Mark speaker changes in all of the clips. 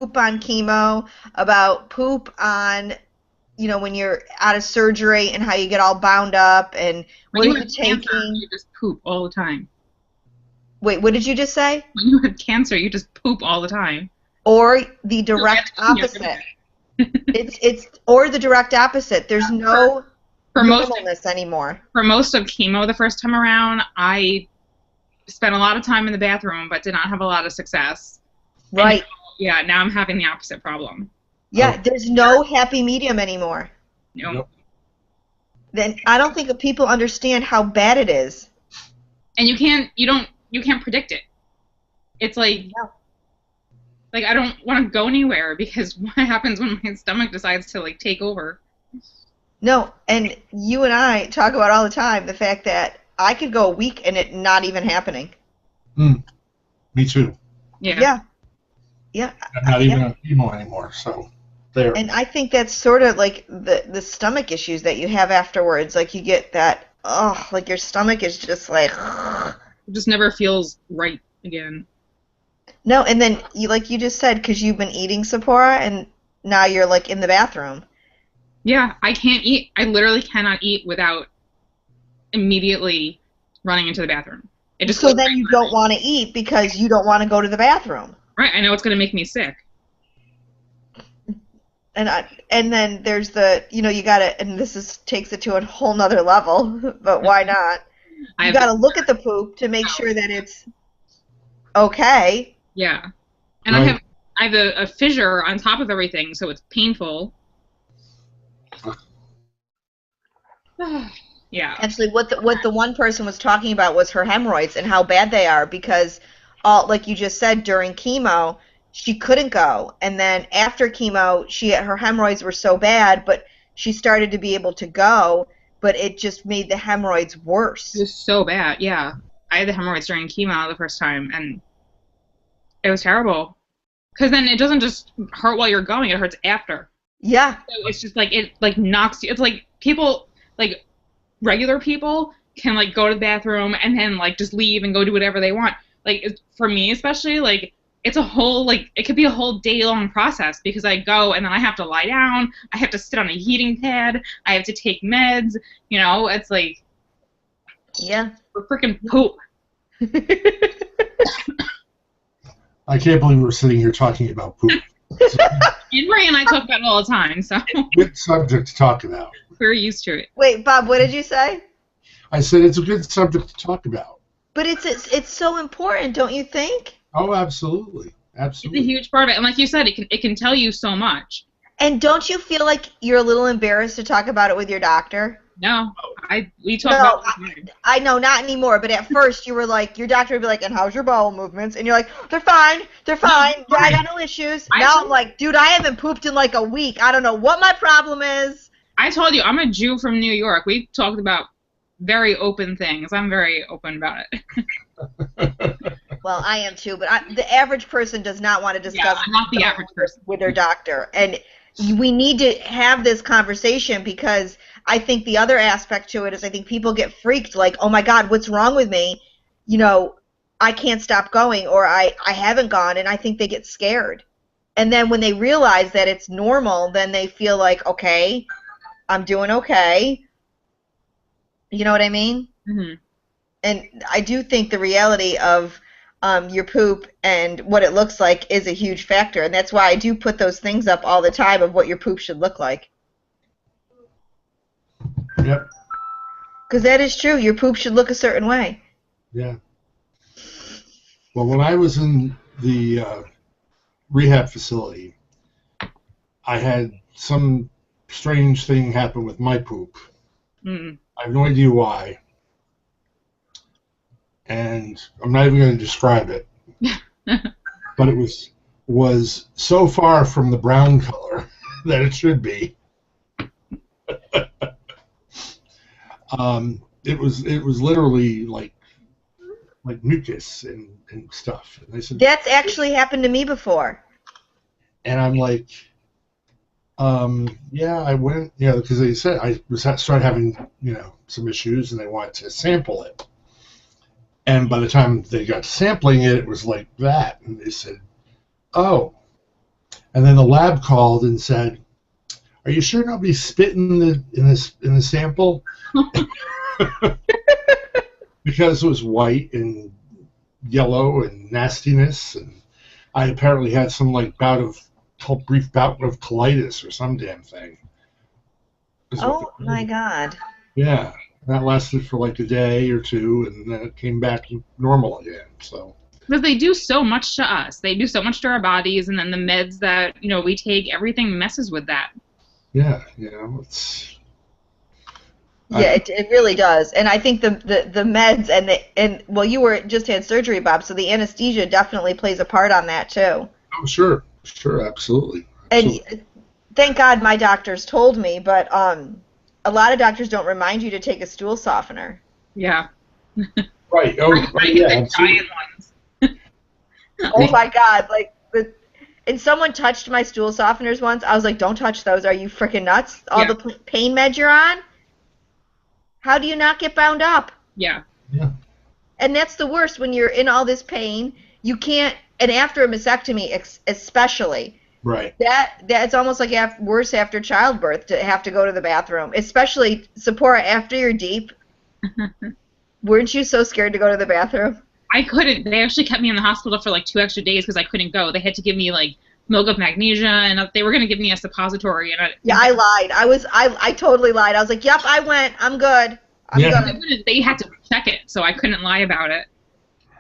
Speaker 1: poop on chemo, about poop on, when you're out of surgery and how you get all bound up and
Speaker 2: When
Speaker 1: what are
Speaker 2: you
Speaker 1: you
Speaker 2: have cancer,
Speaker 1: taking?
Speaker 2: you just poop all the time.
Speaker 1: Wait, what did you just say?
Speaker 2: When you have cancer, you just poop all the time.
Speaker 1: Or the
Speaker 2: So
Speaker 1: direct
Speaker 2: yeah, go
Speaker 1: opposite. It's or the direct opposite. There's
Speaker 2: For,
Speaker 1: no
Speaker 2: for most
Speaker 1: normalness anymore.
Speaker 2: for most of chemo the first time around, I spent a lot of time in the bathroom, but did not have a lot of success. And
Speaker 1: Right.
Speaker 2: yeah, now I'm having the opposite problem.
Speaker 1: Yeah,
Speaker 3: Oh,
Speaker 1: there's no happy medium anymore.
Speaker 2: You know,
Speaker 3: yep.
Speaker 1: Then I don't think that people understand how bad it is.
Speaker 2: and you can't predict it. It's like I don't want to go anywhere because what happens when my stomach decides to like take over?
Speaker 1: No, and you and I talk about all the time the fact that I could go a week and it not even happening.
Speaker 3: Me too.
Speaker 2: Yeah.
Speaker 1: Yeah. Yeah.
Speaker 3: I'm not even
Speaker 1: Yeah.
Speaker 3: on chemo anymore, so there.
Speaker 1: And I think that's sort of like the stomach issues that you have afterwards. Like you get that, oh, like your stomach is just like,
Speaker 2: It just never feels right again.
Speaker 1: no, and then you like you just said because you've been eating Sephora and now you're like in the bathroom.
Speaker 2: Yeah, I can't eat. I literally cannot eat without immediately running into the bathroom. It just
Speaker 1: So
Speaker 2: goes
Speaker 1: then you don't want to eat because you don't want to go to the bathroom.
Speaker 2: right. I know it's gonna make me sick.
Speaker 1: And then there's the, you gotta, and this is takes it to a whole nother level, but why not?
Speaker 2: I
Speaker 1: You
Speaker 2: have
Speaker 1: gotta look at the poop to make sure that it's okay.
Speaker 2: yeah, and
Speaker 3: Right.
Speaker 2: I have a fissure on top of everything, so it's painful. Yeah.
Speaker 1: Actually, what the one person was talking about was her hemorrhoids and how bad they are because, all like you just said, during chemo she couldn't go, and then after chemo her hemorrhoids were so bad, but she started to be able to go, but it just made the hemorrhoids
Speaker 2: It
Speaker 1: worse.
Speaker 2: was so bad. Yeah. I had the hemorrhoids during chemo the first time, and it was terrible. Because then it doesn't just hurt while you're going; it hurts after.
Speaker 1: Yeah,
Speaker 2: So it's just like it like knocks you. It's like people like regular people can like go to the bathroom and then like just leave and go do whatever they want. Like for me especially, like it's a whole like it could be a whole day long process because I go and then I have to lie down, I have to sit on a heating pad, I have to take meds. It's like
Speaker 1: yeah.
Speaker 2: we're freaking poop.
Speaker 3: I can't believe we're sitting here talking about poop. It's a
Speaker 2: And Ray and I talk about it all the time, so
Speaker 3: good subject to talk about.
Speaker 2: we're used to it.
Speaker 1: Wait, Bob, what did you say?
Speaker 3: I said it's a good subject to talk about.
Speaker 1: But it's so important, don't you think?
Speaker 3: Oh, absolutely.
Speaker 2: It's a
Speaker 3: Absolutely.
Speaker 2: huge part of it, and like you said, it can tell you so much.
Speaker 1: And don't you feel like you're a little embarrassed to talk about it with your doctor?
Speaker 2: No, we talk
Speaker 1: No,
Speaker 2: about it all the time.
Speaker 1: I know, not anymore, but at first you were like, your doctor would be like, and how's your bowel movements? And you're like, they're fine, I got no issues. Now I'm like, dude, I haven't pooped in like a week. I don't know what my problem is.
Speaker 2: I told you I'm a Jew from New York. We talked about very open things. I'm very open about it.
Speaker 1: Well, I am too, but the average person does not want to discuss
Speaker 2: I'm not the average person.
Speaker 1: with their doctor. And we need to have this conversation because I think the other aspect to it is I think people get freaked like, oh my God, what's wrong with me? I can't stop going or I haven't gone, and I think they get scared. And then when they realize that it's normal, then they feel like, okay, I'm doing okay. You know what I mean?
Speaker 2: Mm-hmm.
Speaker 1: And I do think the reality of your poop and what it looks like is a huge factor, and that's why I do put those things up all the time of what your poop should look like.
Speaker 3: Yep.
Speaker 1: Because that is true. Your poop should look a certain way.
Speaker 3: Yeah. Well, when I was in the rehab facility, I had some strange thing happen with my poop.
Speaker 2: Mm.
Speaker 3: I have no idea why. And I'm not even going to describe it. But it was so far from the brown color that it should be. It was literally like mucus and stuff. And they said
Speaker 1: That's actually happened to me before.
Speaker 3: and I'm like, yeah, I went, because they said I started having, some issues, and they wanted to sample it. And by the time they got sampling it, it was like that, and they said, oh, And then the lab called and said, "Are you sure nobody spit in the sample?" Because it was white and yellow and nastiness, and I apparently had some like brief bout of colitis or some damn thing.
Speaker 1: Oh my God.
Speaker 3: Yeah, that lasted for like a day or two, and then it came back normal again. So.
Speaker 2: Because they do so much to us. They do so much to our bodies, and then the meds that we take, everything messes with that.
Speaker 3: Yeah, it's.
Speaker 1: Yeah, it really does, and I think the meds and you just had surgery, Bob, so the anesthesia definitely plays a part on that too.
Speaker 3: Oh, sure, absolutely.
Speaker 1: And thank God my doctors told me, but a lot of doctors don't remind you to take a stool softener.
Speaker 2: Yeah.
Speaker 3: Right. Oh, yeah.
Speaker 2: The giant ones.
Speaker 1: Oh my God! And someone touched my stool softeners once. I was like, "Don't touch those! Are you freaking nuts? All the pain meds you're on. How do you not get bound up?"
Speaker 2: Yeah.
Speaker 3: Yeah.
Speaker 1: And that's the worst when you're in all this pain. You can't, and after a mastectomy, especially.
Speaker 3: Right.
Speaker 1: That's almost like worse after childbirth to have to go to the bathroom, especially Sephora after you're deep. Weren't you so scared to go to the bathroom?
Speaker 2: I couldn't. They actually kept me in the hospital for like 2 extra days because I couldn't go. They had to give me like milk of magnesia, and they were going to give me a suppository. And
Speaker 1: I lied. I totally lied. I was like, "Yep, I went. I'm good. I'm good."
Speaker 2: They had to check it, so I couldn't lie about it.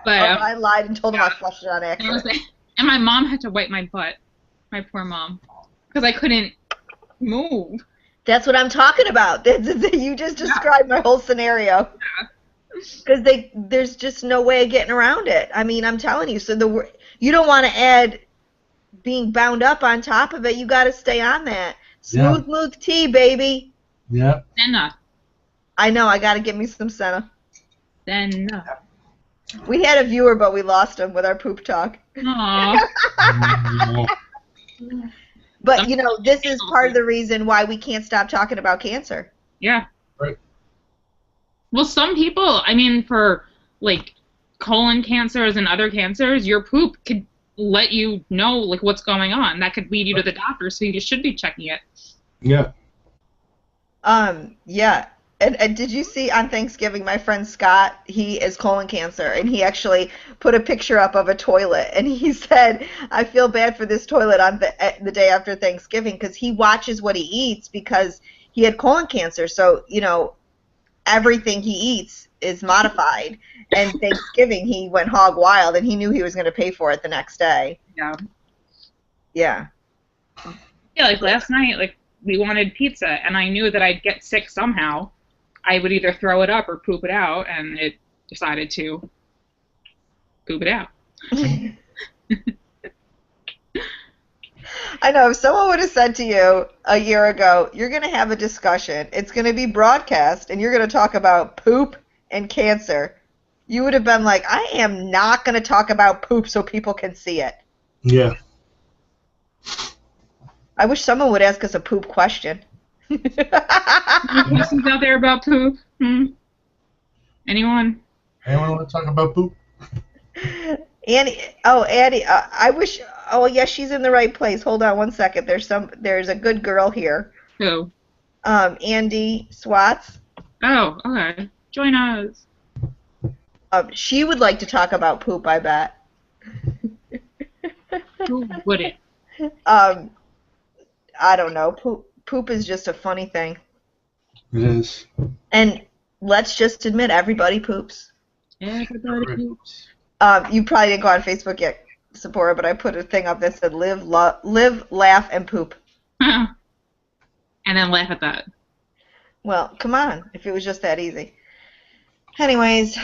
Speaker 2: But
Speaker 1: I lied and told them I flushed it on accident.
Speaker 2: And my mom had to wipe my butt. My poor mom, because I couldn't move.
Speaker 1: That's what I'm talking about. You just described my whole scenario. Because there's just no way of getting around it. I mean, I'm telling you. So you don't want to add being bound up on top of it. You got to stay on that. Smooth tea, baby.
Speaker 3: Yeah.
Speaker 2: Senna.
Speaker 1: I know. I got to get me some Senna.
Speaker 2: Senna.
Speaker 1: We had a viewer, but we lost him with our poop talk.
Speaker 2: Aww.
Speaker 1: But, this is part of the reason why we can't stop talking about cancer.
Speaker 2: Yeah.
Speaker 3: Right.
Speaker 2: Well, some people, I mean, for, like, colon cancers and other cancers, your poop could let you know, like, what's going on. That could lead you to the doctor, so you should be checking it.
Speaker 3: Yeah.
Speaker 1: Yeah. And did you see on Thanksgiving, my friend Scott, he is colon cancer, and he actually put a picture up of a toilet, and he said, "I feel bad for this toilet on the day after Thanksgiving," because he watches what he eats because he had colon cancer. So, everything he eats is modified. And Thanksgiving, he went hog wild, and he knew he was going to pay for it the next day.
Speaker 2: Yeah.
Speaker 1: Yeah.
Speaker 2: Yeah, like last night, like, we wanted pizza, and I knew that I'd get sick somehow. I would either throw it up or poop it out, and it decided to poop it out.
Speaker 1: I know, if someone would have said to you a year ago, "You're going to have a discussion, it's going to be broadcast, and you're going to talk about poop and cancer," you would have been like, "I am not going to talk about poop so people can see it."
Speaker 3: Yeah.
Speaker 1: I wish someone would ask us a poop question.
Speaker 2: Any questions out there about poop? Anyone?
Speaker 3: Anyone want to talk about poop?
Speaker 1: Annie, I wish. Oh, yes, she's in the right place. Hold on one second. There's a good girl here.
Speaker 2: Who?
Speaker 1: Andy Swats.
Speaker 2: Oh, okay. Join us.
Speaker 1: She would like to talk about poop, I bet.
Speaker 2: Who wouldn't?
Speaker 1: I don't know. Poop is just a funny thing.
Speaker 3: It is.
Speaker 1: And let's just admit, everybody poops.
Speaker 2: Everybody poops.
Speaker 1: You probably didn't go on Facebook yet, Sephora, but I put a thing up that said live, laugh, and poop.
Speaker 2: And then laugh at that.
Speaker 1: Well, come on, if it was just that easy. Anyways,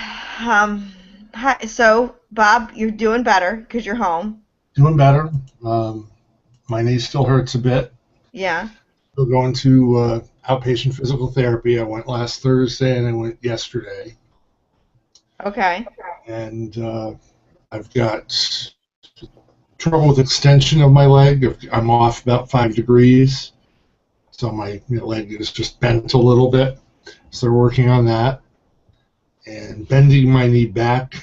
Speaker 1: so, Bob, you're doing better because you're home.
Speaker 3: Doing better. My knee still hurts a bit.
Speaker 1: Yeah.
Speaker 3: Still going to outpatient physical therapy. I went last Thursday and I went yesterday.
Speaker 1: Okay.
Speaker 3: And I've got trouble with extension of my leg. I'm off about 5 degrees. So my leg is just bent a little bit. So they're working on that. And bending my knee back,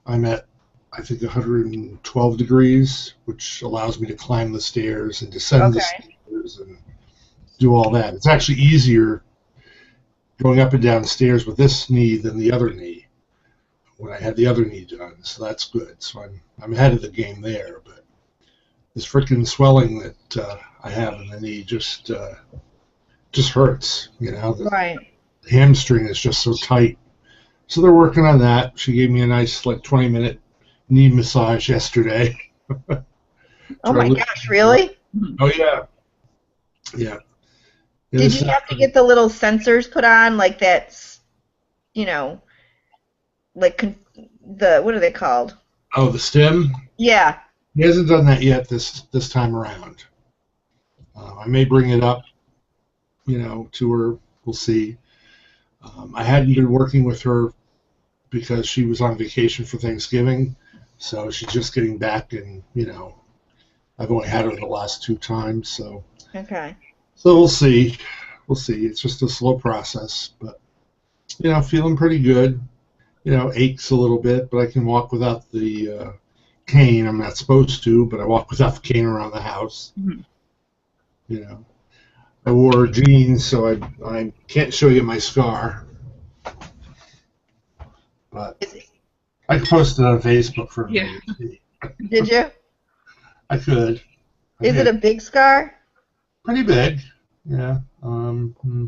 Speaker 3: I'm at I think, 112 degrees, which allows me to climb the stairs and descend the
Speaker 1: Okay.
Speaker 3: stairs and do all that. It's actually easier going up and down the stairs with this knee than the other knee when I had the other knee done. So that's good. So I'm ahead of the game there. But this freaking swelling that I have in the knee just hurts. You know, the
Speaker 1: Right.
Speaker 3: hamstring is just so tight. So they're working on that. She gave me a nice 20-minute knee massage yesterday.
Speaker 1: Oh my gosh, really?
Speaker 3: Oh yeah, yeah.
Speaker 1: Did you have to get the little sensors put on, like that's, you know, like what are they called?
Speaker 3: Oh, the stem?
Speaker 1: Yeah.
Speaker 3: He hasn't done that yet this time around. I may bring it up, to her. We'll see. I hadn't been working with her because she was on vacation for Thanksgiving, so she's just getting back, and I've only had her the last 2 times, so.
Speaker 1: Okay.
Speaker 3: So we'll see. We'll see. It's just a slow process, but feeling pretty good. Aches a little bit, but I can walk without the cane. I'm not supposed to, but I walk without the cane around the house.
Speaker 2: Mm-hmm.
Speaker 3: I wore jeans, so I can't show you my scar. But I could post it on Facebook for everybody to see.
Speaker 1: Did you?
Speaker 3: I could.
Speaker 1: Is it a big scar?
Speaker 3: Pretty big, yeah.
Speaker 1: Andy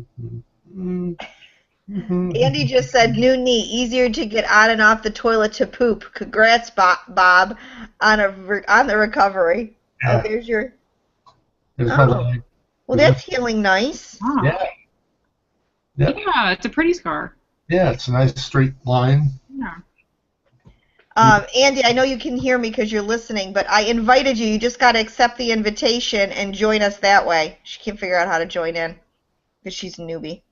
Speaker 1: just said, new knee, easier to get on and off the toilet to poop. Congrats, Bob, on the recovery.
Speaker 3: Yeah.
Speaker 1: Oh, there's your.
Speaker 3: There's my leg.
Speaker 1: Well, that's healing nice.
Speaker 2: Oh.
Speaker 3: Yeah. Yep.
Speaker 2: Yeah, it's a pretty scar.
Speaker 3: Yeah, it's a nice straight line.
Speaker 2: Yeah.
Speaker 1: Andy, I know you can hear me because you're listening, but I invited you. You just got to accept the invitation and join us that way. She can't figure out how to join in because she's a newbie.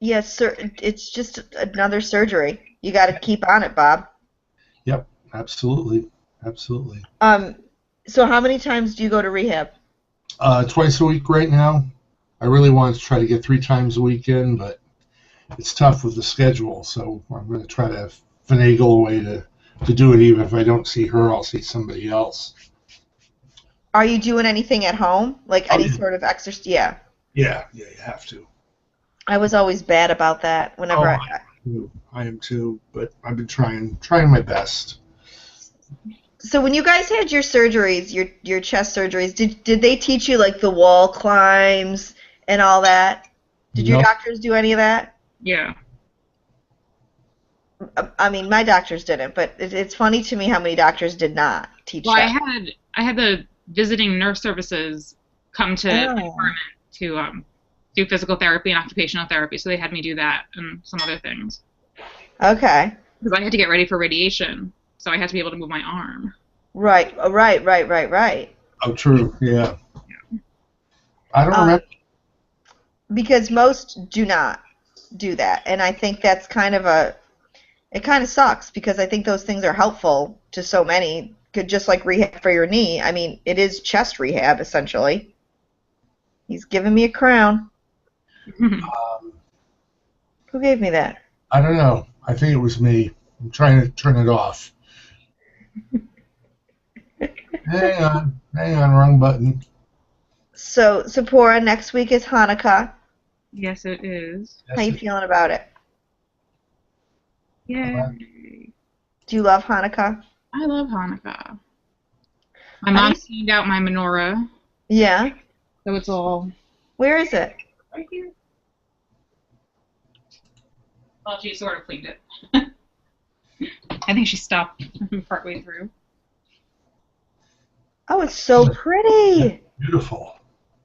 Speaker 1: Yes, sir. It's just another surgery. You got to keep on it, Bob.
Speaker 3: Yep, absolutely, absolutely.
Speaker 1: So how many times do you go to rehab?
Speaker 3: Twice a week right now. I really wanted to try to get 3 times a week in, but it's tough with the schedule, so I'm going to try to finagle a way to do it. Even if I don't see her, I'll see somebody else.
Speaker 1: Are you doing anything at home? Like any sort of exercise? Yeah.
Speaker 3: Yeah, you have to.
Speaker 1: I was always bad about that whenever
Speaker 3: I am too, but I've been trying my best.
Speaker 1: So when you guys had your surgeries, your chest surgeries, did they teach you like the wall climbs and all that? Did your doctors do any of that?
Speaker 2: Yeah.
Speaker 1: I mean, my doctors didn't, but it's funny to me how many doctors did not teach that.
Speaker 2: I had the visiting nurse services come to the department to do physical therapy and occupational therapy, so they had me do that and some other things.
Speaker 1: Okay.
Speaker 2: Because I had to get ready for radiation, so I had to be able to move my arm.
Speaker 1: Right.
Speaker 3: Oh, true. Yeah. I don't remember.
Speaker 1: Because most do not do that, and I think that's it kind of sucks because I think those things are helpful to so many. Just like rehab for your knee. I mean, it is chest rehab essentially. He's giving me a crown. Who gave me that?
Speaker 3: I don't know. I think it was me. I'm trying to turn it off. Hang on, wrong button.
Speaker 1: So, Sephora, next week is Hanukkah.
Speaker 2: Yes, it is.
Speaker 1: How you feeling about it?
Speaker 2: Yay.
Speaker 1: Do you love Hanukkah?
Speaker 2: I love Hanukkah. My mom cleaned out my menorah.
Speaker 1: Yeah.
Speaker 2: So it's all...
Speaker 1: Where is it?
Speaker 2: Right here. Well, she sort of cleaned it. I think she stopped partway through.
Speaker 1: Oh, it's so pretty.
Speaker 3: Beautiful.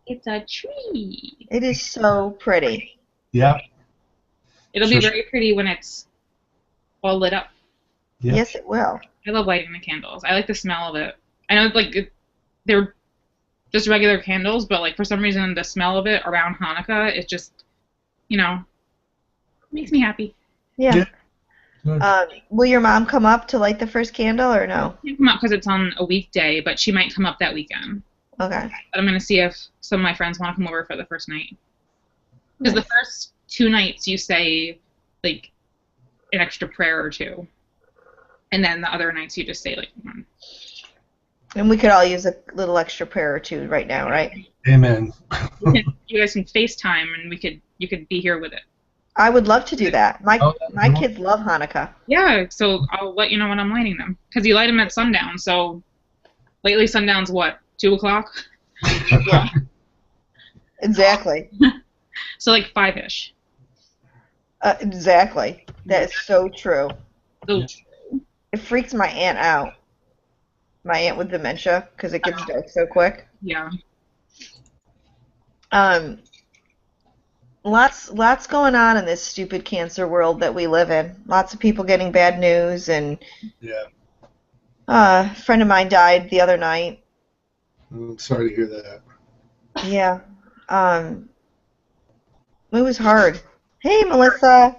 Speaker 2: It's a tree.
Speaker 1: It is so pretty.
Speaker 3: Yeah.
Speaker 2: It'll be very pretty when it's all lit up.
Speaker 3: Yeah.
Speaker 1: Yes, it will.
Speaker 2: I love lighting the candles. I like the smell of it. I know, they're just regular candles, but, for some reason, the smell of it around Hanukkah, it just, makes me happy.
Speaker 1: Yeah. Will your mom come up to light the first candle or no?
Speaker 2: She can't come up because it's on a weekday, but she might come up that weekend.
Speaker 1: Okay.
Speaker 2: But I'm going to see if some of my friends want to come over for the first night. Because the first 2 nights you say, an extra prayer or 2. and then the other nights you just stay like one.
Speaker 1: And we could all use a little extra prayer or two right now, right?
Speaker 3: Amen.
Speaker 2: You guys can FaceTime, and you could be here with it.
Speaker 1: I would love to do that. My
Speaker 3: Oh,
Speaker 1: kids love Hanukkah.
Speaker 2: Yeah, so I'll let you know when I'm lighting them. Because you light them at sundown, so lately sundown's what, 2 o'clock?
Speaker 1: Yeah. Exactly.
Speaker 2: So like 5-ish.
Speaker 1: Exactly. That is so true.
Speaker 2: So
Speaker 1: It freaks my aunt out. My aunt with dementia, because it gets dark so quick.
Speaker 2: yeah.
Speaker 1: Lots going on in this stupid cancer world that we live in. Lots of people getting bad news, and
Speaker 3: Yeah.
Speaker 1: a friend of mine died the other night.
Speaker 3: I'm sorry to hear that.
Speaker 1: Yeah. It was hard. Hey, Melissa.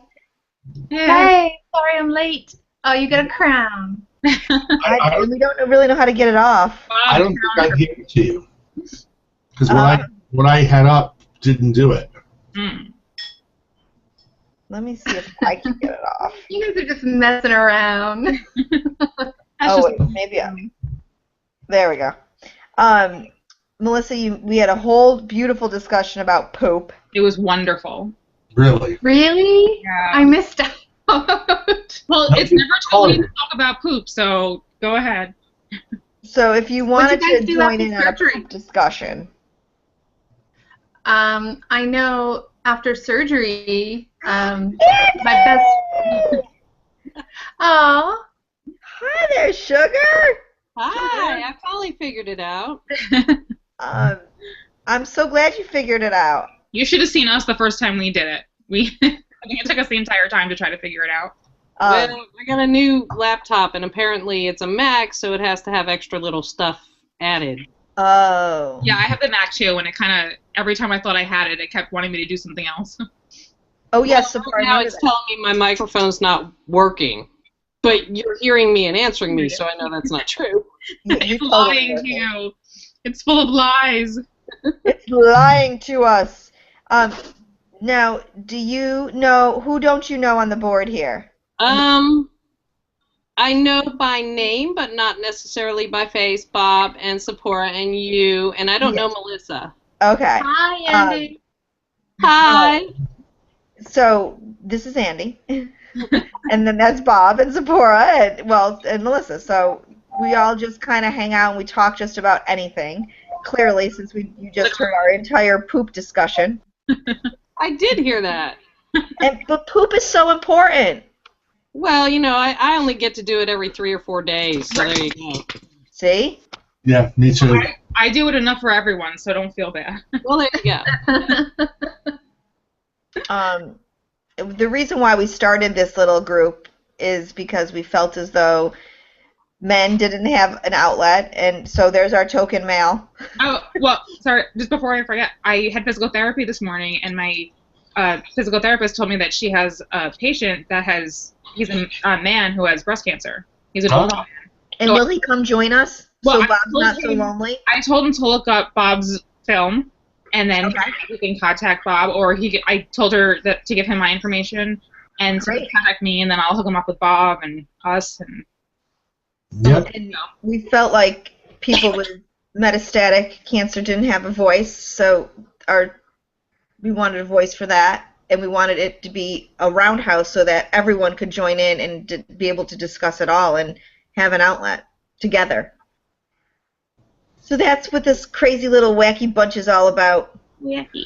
Speaker 4: Hey, sorry I'm late. Oh, you got a crown.
Speaker 1: We don't really know how to get it off.
Speaker 3: I don't think I gave it to you. Because what I had up didn't do it.
Speaker 1: Let me see if I can get it off.
Speaker 4: You guys are just messing around.
Speaker 1: Wait, maybe there we go. Melissa, we had a whole beautiful discussion about poop.
Speaker 2: It was wonderful.
Speaker 3: Really?
Speaker 4: Really?
Speaker 2: Yeah.
Speaker 4: I missed out.
Speaker 2: Well,
Speaker 3: No,
Speaker 2: it's never too
Speaker 3: call
Speaker 2: late
Speaker 3: it.
Speaker 2: to talk about poop, so go ahead.
Speaker 1: So if you
Speaker 4: What'd
Speaker 1: wanted
Speaker 4: you guys
Speaker 1: to
Speaker 4: do
Speaker 1: join
Speaker 4: after
Speaker 1: in on a
Speaker 4: surgery?
Speaker 1: poop discussion.
Speaker 4: I know after surgery, my best. Oh,
Speaker 1: Hi there, sugar.
Speaker 5: Hi, I finally figured it out.
Speaker 1: I'm so glad you figured it out.
Speaker 2: You should have seen us the first time we did it. I think it took us the entire time to try to figure it out.
Speaker 5: Well, I got a new laptop, and apparently it's a Mac, so it has to have extra little stuff added.
Speaker 1: Oh.
Speaker 2: Yeah, I have the Mac too, and it kind of, every time I thought I had it, it kept wanting me to do something else.
Speaker 1: Oh yes,
Speaker 5: Well,
Speaker 1: Sephora, I
Speaker 5: now
Speaker 1: remember
Speaker 5: it's
Speaker 1: that.
Speaker 5: telling me my microphone's not working. But you're hearing me and answering me, so I know that's not true.
Speaker 1: You
Speaker 2: It's
Speaker 1: totally
Speaker 2: lying
Speaker 1: did
Speaker 2: to
Speaker 1: it.
Speaker 2: you. It's full of lies.
Speaker 1: It's lying to us. Now, do you know, who don't you know on the board here?
Speaker 5: I know by name, but not necessarily by face. Bob and Sephora and you, and I don't know Melissa.
Speaker 1: Okay.
Speaker 4: hi, Andy.
Speaker 5: Hi.
Speaker 1: So this is Andy, and then that's Bob and Sephora, and Melissa. So we all just kind of hang out and we talk just about anything. Clearly, since you just heard our entire poop discussion.
Speaker 5: I did hear that.
Speaker 1: But poop is so important.
Speaker 5: Well, you know, I only get to do it every 3 or 4 days, so there you go.
Speaker 1: See?
Speaker 3: Yeah, me too.
Speaker 2: I do it enough for everyone, so don't feel bad.
Speaker 5: Well, there you go.
Speaker 1: The reason why we started this little group is because we felt as though men didn't have an outlet, and so there's our token male.
Speaker 2: Oh, well, sorry, just before I forget, I had physical therapy this morning, and my physical therapist told me that she has a patient that he's a man who has breast cancer. He's an older man.
Speaker 1: And
Speaker 2: So-
Speaker 1: will he come join us?
Speaker 2: Well,
Speaker 1: So
Speaker 2: I
Speaker 1: Bob's
Speaker 2: told
Speaker 1: not so
Speaker 2: him-
Speaker 1: lonely?
Speaker 2: I told him to look up Bob's film, and then
Speaker 1: Okay.
Speaker 2: he can contact Bob, or I told her that to give him my information, and so he
Speaker 1: Great.
Speaker 2: can contact me, and then I'll hook him up with Bob and us. And
Speaker 3: Yep.
Speaker 1: And we felt like people with metastatic cancer didn't have a voice, so we wanted a voice for that, and we wanted it to be a roundhouse so that everyone could join in and be able to discuss it all and have an outlet together. So that's what this crazy little wacky bunch is all about,
Speaker 2: wacky.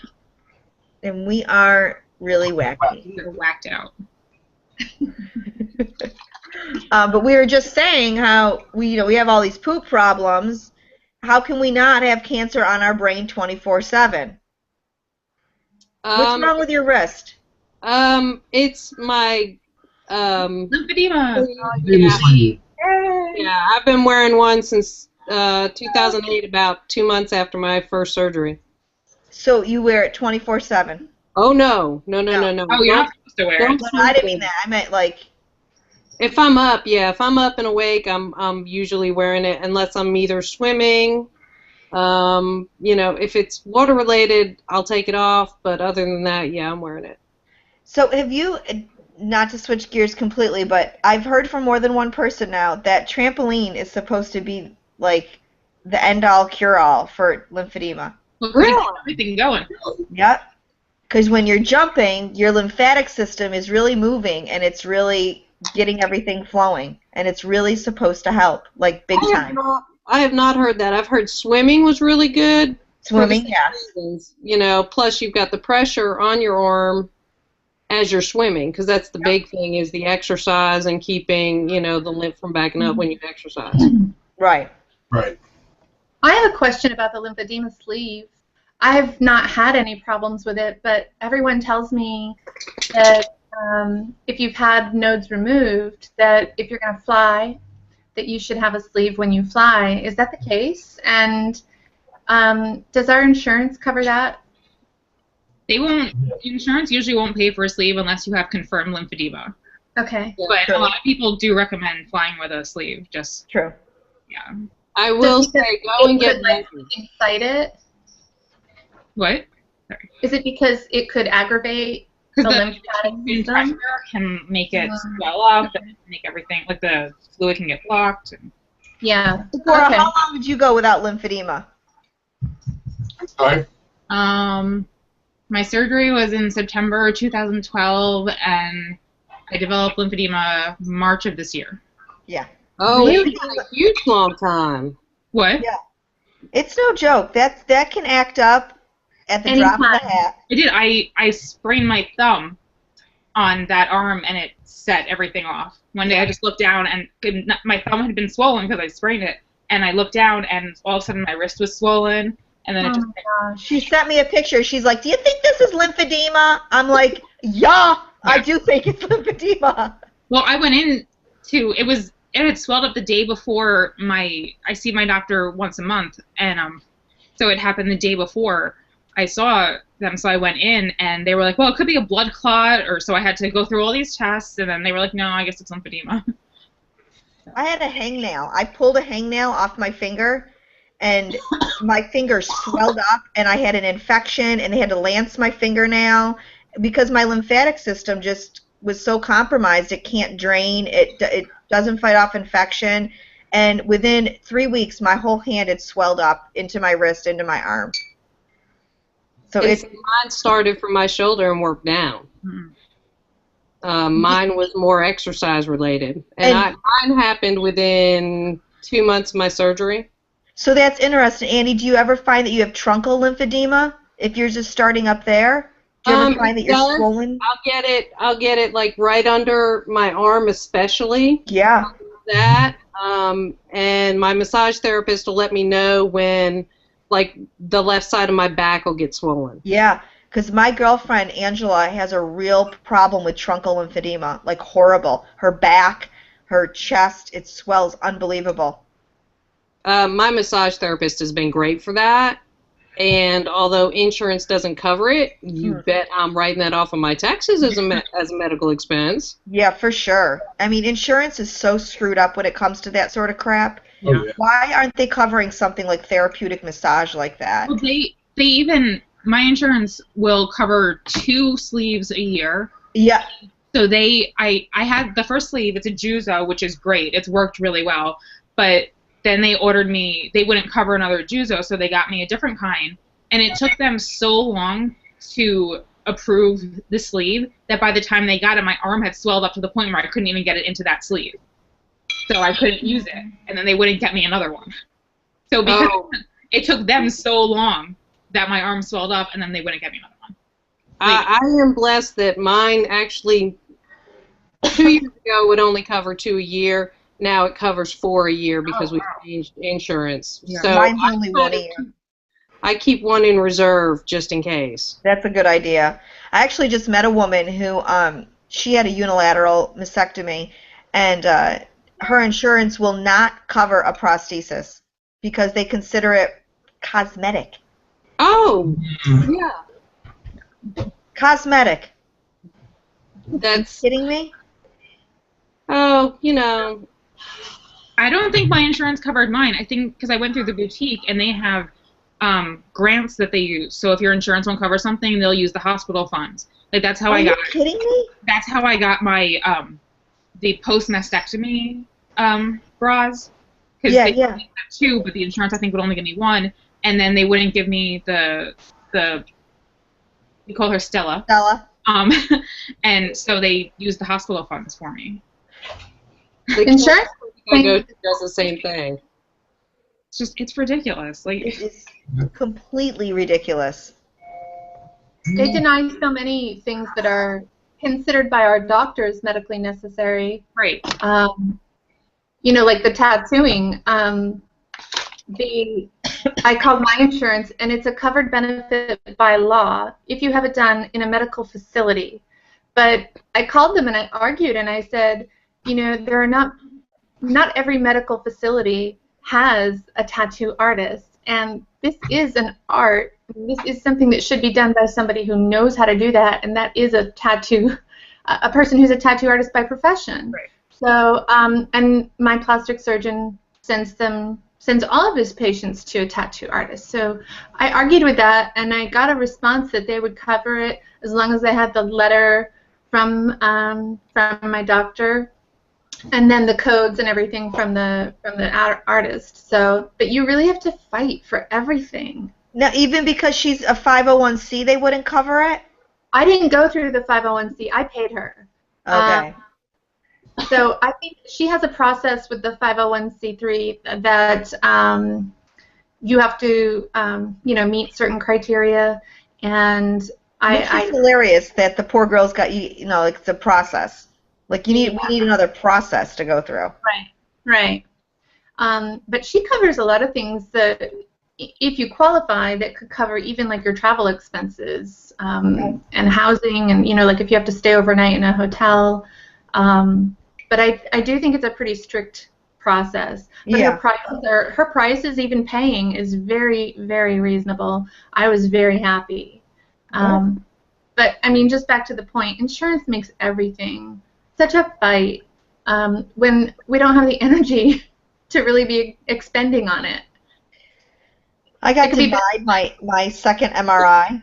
Speaker 1: and we are really wacky.
Speaker 2: We're whacked out.
Speaker 1: But we were just saying how we have all these poop problems. How can we not have cancer on our brain 24/7? What's wrong with your wrist?
Speaker 5: It's my,
Speaker 2: Lymphedema.
Speaker 5: yeah, I've been wearing one since 2008, about 2 months after my first surgery.
Speaker 1: So you wear it 24/7?
Speaker 5: Oh, no.
Speaker 2: Oh, you're not supposed to wear it.
Speaker 5: Don't
Speaker 1: Well, I didn't mean that. I meant like.
Speaker 5: If I'm up and awake, I'm usually wearing it unless I'm either swimming. If it's water related, I'll take it off. But other than that, yeah, I'm wearing it.
Speaker 1: So have you? not to switch gears completely, but I've heard from more than one person now that trampoline is supposed to be like the end-all cure-all for lymphedema.
Speaker 2: Well,
Speaker 5: Really?
Speaker 2: everything going.
Speaker 1: Yep. Because when you're jumping, your lymphatic system is really moving and it's really getting everything flowing, and it's really supposed to help, like big time.
Speaker 5: I have not heard that. I've heard swimming was really good.
Speaker 1: Swimming,
Speaker 5: for the
Speaker 1: yeah.
Speaker 5: same reasons. You know, plus you've got the pressure on your arm as you're swimming, because that's the big thing is the exercise and keeping, you know, the lymph from backing up when you exercise.
Speaker 1: Right.
Speaker 3: Right.
Speaker 4: I have a question about the lymphedema sleeve. I've not had any problems with it, but everyone tells me that if you've had nodes removed, that if you're going to fly, that you should have a sleeve when you fly. Is that the case? And does our insurance cover that?
Speaker 2: They won't. Insurance usually won't pay for a sleeve unless you have confirmed lymphedema.
Speaker 4: Okay.
Speaker 2: But a lot of people do recommend flying with a sleeve. Just
Speaker 1: True.
Speaker 2: yeah.
Speaker 5: I will
Speaker 4: Just because
Speaker 5: say, go and
Speaker 4: it
Speaker 5: get
Speaker 4: could, like,
Speaker 5: measured.
Speaker 4: incite it?
Speaker 2: What?
Speaker 4: Is it because it could aggravate the
Speaker 2: Because
Speaker 4: lymphatic
Speaker 2: the
Speaker 4: system?
Speaker 2: pressure can make it swell up and make everything like the fluid can get blocked. And
Speaker 4: Yeah.
Speaker 1: Sephora,
Speaker 4: Okay.
Speaker 1: how long did you go without lymphedema?
Speaker 3: Sorry?
Speaker 2: My surgery was in September 2012, and I developed lymphedema March of this year.
Speaker 1: Yeah.
Speaker 5: Oh,
Speaker 1: Really?
Speaker 5: it's been a huge long time.
Speaker 2: What?
Speaker 1: Yeah. It's no joke. That can act up at the drop of a
Speaker 4: Anytime.
Speaker 1: hat.
Speaker 2: I did. I sprained my thumb on that arm, and it set everything off. One day I just looked down, and my thumb had been swollen because I sprained it. And I looked down, and all of a sudden my wrist was swollen, and then it
Speaker 4: Oh
Speaker 2: just.
Speaker 4: my gosh.
Speaker 1: She sent me a picture. She's like, "Do you think this is lymphedema?" I'm like, "Yeah, I do think it's lymphedema."
Speaker 2: Well, I went in to it had swelled up the day before I see my doctor once a month, and so it happened the day before I saw them. So I went in, and they were like, "Well, it could be a blood clot," or so I had to go through all these tests, and then they were like, "No, I guess it's lymphedema."
Speaker 1: I had a hangnail. I pulled a hangnail off my finger, and my finger swelled up, and I had an infection, and they had to lance my fingernail because my lymphatic system just was so compromised. It can't drain. It doesn't fight off infection. And within 3 weeks, my whole hand had swelled up into my wrist, into my arm. So
Speaker 5: Mine started from my shoulder and worked down. Mine was more exercise related, and mine happened within 2 months of my surgery.
Speaker 1: So that's interesting. Andy, do you ever find that you have truncal lymphedema if you're just starting up there? Do you ever find that you're swollen?
Speaker 5: I'll get it like right under my arm, especially.
Speaker 1: Yeah.
Speaker 5: That and my massage therapist will let me know when like the left side of my back will get swollen.
Speaker 1: Yeah, because my girlfriend Angela has a real problem with truncal lymphedema, like horrible. Her back, her chest, it swells unbelievable.
Speaker 5: My massage therapist has been great for that, and although insurance doesn't cover it, you bet I'm writing that off of my taxes as a medical expense.
Speaker 1: Yeah, for sure. I mean, insurance is so screwed up when it comes to that sort of crap.
Speaker 3: Oh, yeah.
Speaker 1: Why aren't they covering something like therapeutic massage like that?
Speaker 2: Well, they even my insurance will cover 2 sleeves a year.
Speaker 1: Yeah.
Speaker 2: So I had the first sleeve. It's a Juzo, which is great. It's worked really well. But then they ordered me. They wouldn't cover another Juzo, so they got me a different kind. And it took them so long to approve the sleeve that by the time they got it, my arm had swelled up to the point where I couldn't even get it into that sleeve. So I couldn't use it, and then they wouldn't get me another one. So because it took them so long that my arm swelled up, and then they wouldn't get me another one.
Speaker 5: I am blessed that mine actually 2 years ago would only cover 2 a year. Now it covers 4 a year because we changed insurance.
Speaker 1: Yeah.
Speaker 5: So
Speaker 1: Mine's only 1 a year.
Speaker 5: I keep one in reserve just in case.
Speaker 1: That's a good idea. I actually just met a woman who she had a unilateral mastectomy, and her insurance will not cover a prosthesis because they consider it cosmetic.
Speaker 5: Oh, yeah.
Speaker 1: Cosmetic.
Speaker 5: That's,
Speaker 1: Kidding me?
Speaker 5: oh, you know.
Speaker 2: I don't think my insurance covered mine. I think because I went through the boutique, and they have grants that they use. So if your insurance won't cover something, they'll use the hospital funds. Like that's how
Speaker 1: Are
Speaker 2: I
Speaker 1: you
Speaker 2: got.
Speaker 1: kidding me?
Speaker 2: That's how I got my the post mastectomy bras. Because
Speaker 1: Yeah,
Speaker 2: they
Speaker 1: yeah.
Speaker 2: gave me that two, but the insurance I think would only give me one, and then they wouldn't give me the we call her Stella.
Speaker 1: Stella.
Speaker 2: And so they used the hospital funds for me.
Speaker 5: The
Speaker 4: Insurance
Speaker 5: I go to does the same thing.
Speaker 2: It's ridiculous. Like
Speaker 1: It is completely ridiculous.
Speaker 4: They deny so many things that are considered by our doctors medically necessary.
Speaker 2: right.
Speaker 4: You know, like the tattooing. I called my insurance, and it's a covered benefit by law if you have it done in a medical facility. But I called them and I argued and I said, you know, there are not every medical facility has a tattoo artist, and this is an art. This is something that should be done by somebody who knows how to do that, and that is a person who's a tattoo artist by profession.
Speaker 2: Right.
Speaker 4: So, and my plastic surgeon sends all of his patients to a tattoo artist. So I argued with that, and I got a response that they would cover it as long as I had the letter from my doctor, and then the codes and everything from the artist. So, but you really have to fight for everything.
Speaker 1: Now, even because she's a 501c, they wouldn't cover it?
Speaker 4: I didn't go through the 501c. I paid her.
Speaker 1: Okay.
Speaker 4: So I think she has a process with the 501c3 that you have to, meet certain criteria, and
Speaker 1: It's hilarious that the poor girl's got like it's a process. Like we need another process to go through.
Speaker 4: Right. But she covers a lot of things that, if you qualify, that could cover even like your travel expenses and housing, and like if you have to stay overnight in a hotel. But I do think it's a pretty strict process. But her prices, even paying, is very, very reasonable. I was very happy. But I mean, just back to the point, insurance makes everything such a fight when we don't have the energy to really be expending on it.
Speaker 1: I got denied my second MRI,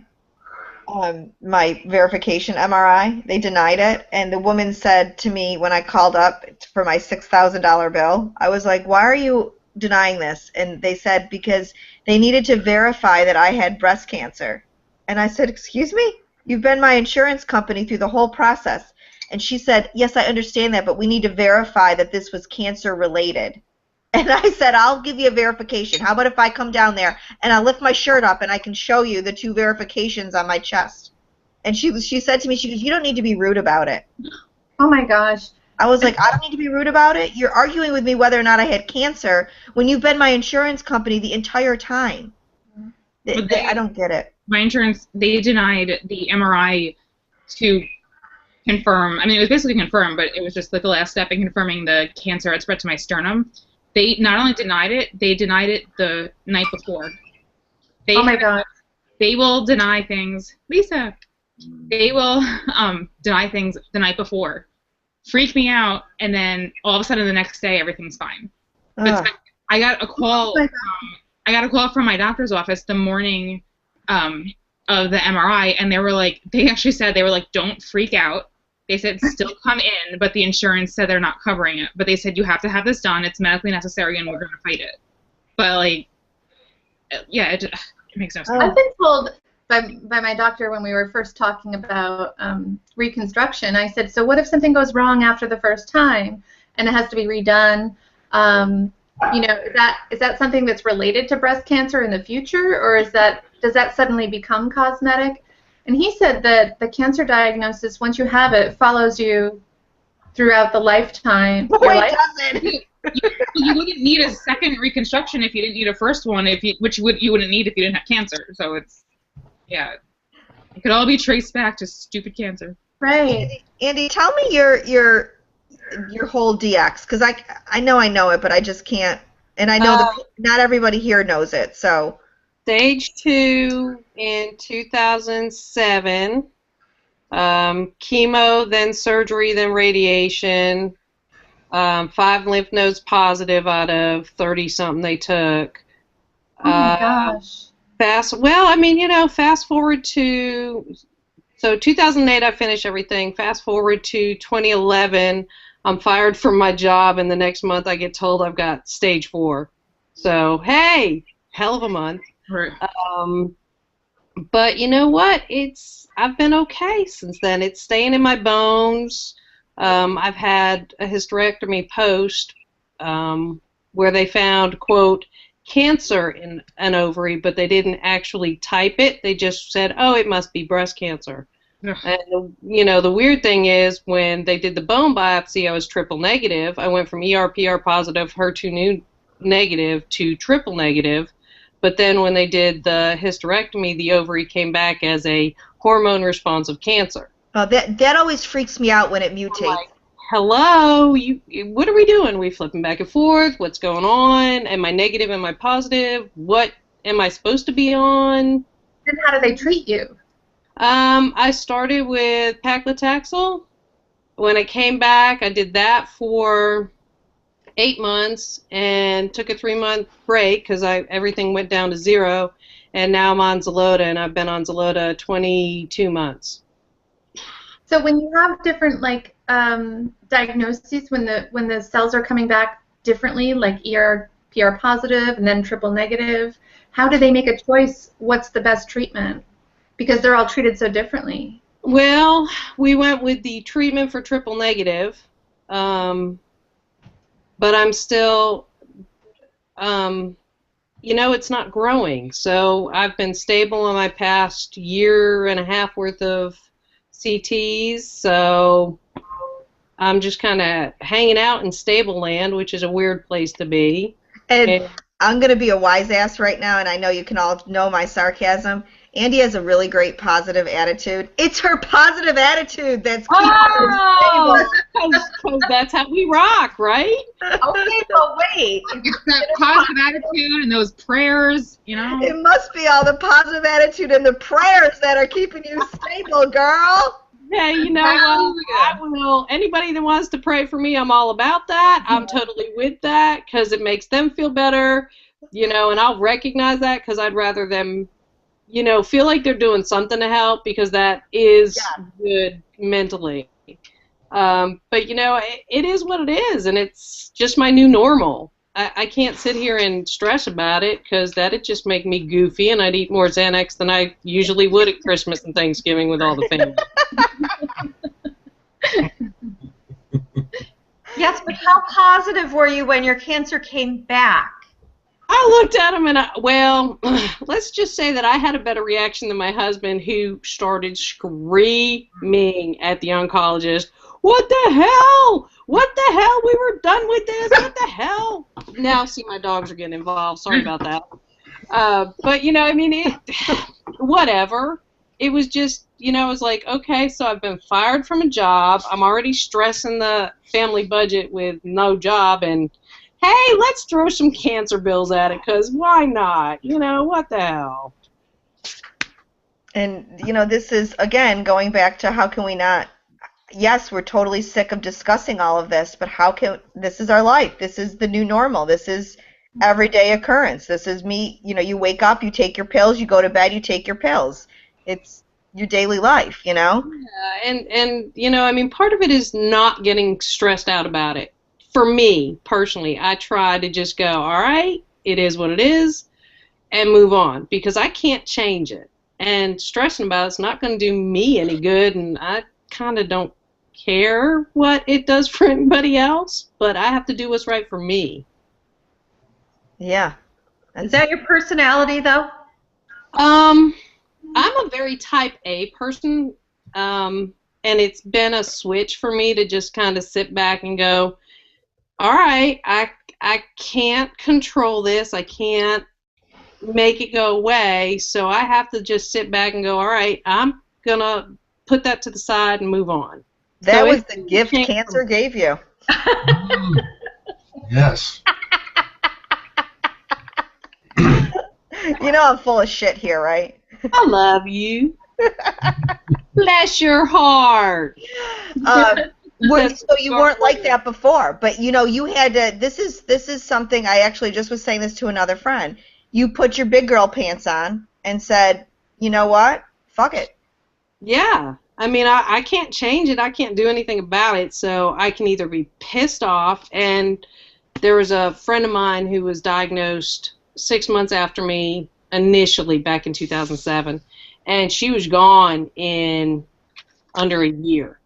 Speaker 1: my verification MRI. They denied it, and the woman said to me when I called up for my $6,000 bill, I was like, why are you denying this? And they said because they needed to verify that I had breast cancer. And I said, excuse me? You've been my insurance company through the whole process. And she said, yes, I understand that, but we need to verify that this was cancer related. And I said, I'll give you a verification. How about if I come down there and I lift my shirt up and I can show you the 2 verifications on my chest? And she said to me, she goes, you don't need to be rude about it.
Speaker 4: Oh my gosh.
Speaker 1: I was like, I don't need to be rude about it. You're arguing with me whether or not I had cancer when you've been my insurance company the entire time. I don't get it.
Speaker 2: My insurance, they denied the MRI to confirm. I mean, it was basically confirmed, but it was just like the last step in confirming the cancer had spread to my sternum. They not only denied it, they denied it the night before.
Speaker 4: Oh my God.
Speaker 2: They will deny things. Lisa. They will deny things the night before. Freak me out, and then all of a sudden the next day everything's fine. But I got a call. I got a call from my doctor's office the morning of the MRI, and they actually said, don't freak out. They said still come in, but the insurance said they're not covering it. But they said you have to have this done. It's medically necessary, and we're going to fight it. But it makes no sense.
Speaker 4: I've been told by my doctor when we were first talking about reconstruction. I said, so what if something goes wrong after the first time and it has to be redone? Is that something that's related to breast cancer in the future, or does that suddenly become cosmetic? And he said that the cancer diagnosis, once you have it, follows you throughout the lifetime.
Speaker 1: It doesn't.
Speaker 2: You wouldn't need a second reconstruction if you didn't need a first one, which you wouldn't need if you didn't have cancer. So it could all be traced back to stupid cancer.
Speaker 4: Right.
Speaker 1: Andy, tell me your whole DX, because I know it, but I just can't, and I know not everybody here knows it. So.
Speaker 5: Stage 2 in 2007, chemo, then surgery, then radiation, 5 lymph nodes positive out of 30-something they took.
Speaker 4: Oh my gosh.
Speaker 5: Well, I mean, fast forward to, so 2008 I finished everything. Fast forward to 2011, I'm fired from my job, and the next month I get told I've got stage 4. So, hey, hell of a month.
Speaker 2: Right.
Speaker 5: But you know what? I've been okay since then. It's staying in my bones. I've had a hysterectomy post where they found, quote, cancer in an ovary, but they didn't actually type it. They just said, oh, it must be breast cancer.
Speaker 2: Ugh.
Speaker 5: And, the weird thing is when they did the bone biopsy, I was triple negative. I went from ER/PR positive, HER2 negative to triple negative. But then when they did the hysterectomy, the ovary came back as a hormone-responsive cancer.
Speaker 1: That always freaks me out when it mutates.
Speaker 5: Like, hello, what are we doing? We flipping back and forth? What's going on? Am I negative? Am I positive? What am I supposed to be on?
Speaker 4: And how do they treat you?
Speaker 5: I started with paclitaxel. When it came back, I did that for 8 months and took a 3-month break because everything went down to 0, and now I'm on Xeloda, and I've been on Xeloda 22 months.
Speaker 4: So when you have different diagnoses, when the cells are coming back differently, like ER/PR positive and then triple negative, how do they make a choice? What's the best treatment? Because they're all treated so differently.
Speaker 5: Well, we went with the treatment for triple negative, but I'm still, it's not growing. So I've been stable in my past year and a half worth of CTs, so I'm just kind of hanging out in stable land, which is a weird place to be.
Speaker 1: And I'm going to be a wise ass right now, and I know you can all know my sarcasm. Andy has a really great positive attitude. It's her positive attitude that's keeping her stable.
Speaker 5: Because that's how we rock, right?
Speaker 1: Okay, but wait.
Speaker 2: It's that positive attitude and those prayers,
Speaker 1: It must be all the positive attitude and the prayers that are keeping you stable, girl.
Speaker 5: Yeah, I will. Anybody that wants to pray for me, I'm all about that. I'm totally with that because it makes them feel better, and I'll recognize that because I'd rather them, feel like they're doing something to help because that is good mentally. But, it is what it is, and it's just my new normal. I can't sit here and stress about it because that'd just make me goofy, and I'd eat more Xanax than I usually would at Christmas and Thanksgiving with all the family.
Speaker 6: Yes, but how positive were you when your cancer came back?
Speaker 5: I looked at him and let's just say that I had a better reaction than my husband, who started screaming at the oncologist, "What the hell? What the hell? We were done with this. What the hell?" Now, see, my dogs are getting involved. Sorry about that. But, whatever. It was just, it was like, okay, so I've been fired from a job. I'm already stressing the family budget with no job, and hey, let's throw some cancer bills at it, because why not? What the hell?
Speaker 1: And, this is, again, going back to how can we not, yes, we're totally sick of discussing all of this, but this is our life. This is the new normal. This is everyday occurrence. This is me, you wake up, you take your pills, you go to bed, you take your pills. It's your daily life, Yeah,
Speaker 5: and part of it is not getting stressed out about it. For me, personally, I try to just go, all right, it is what it is, and move on, because I can't change it. And stressing about it's not going to do me any good, and I kind of don't care what it does for anybody else, but I have to do what's right for me.
Speaker 1: Yeah.
Speaker 6: Is that your personality, though?
Speaker 5: I'm a very type A person, and it's been a switch for me to just kind of sit back and go, all right, I can't control this. I can't make it go away, so I have to just sit back and go, all right, I'm going to put that to the side and move on.
Speaker 1: That was the gift cancer gave you.
Speaker 3: Yes.
Speaker 1: I'm full of shit here, right?
Speaker 5: I love you. Bless your heart.
Speaker 1: So you weren't like that before, but you had to. This is something I actually just was saying this to another friend. You put your big girl pants on, and said, you know what? Fuck it.
Speaker 5: Yeah. I mean, I can't change it. I can't do anything about it. So I can either be pissed off. And there was a friend of mine who was diagnosed 6 months after me initially back in 2007. And she was gone in under a year.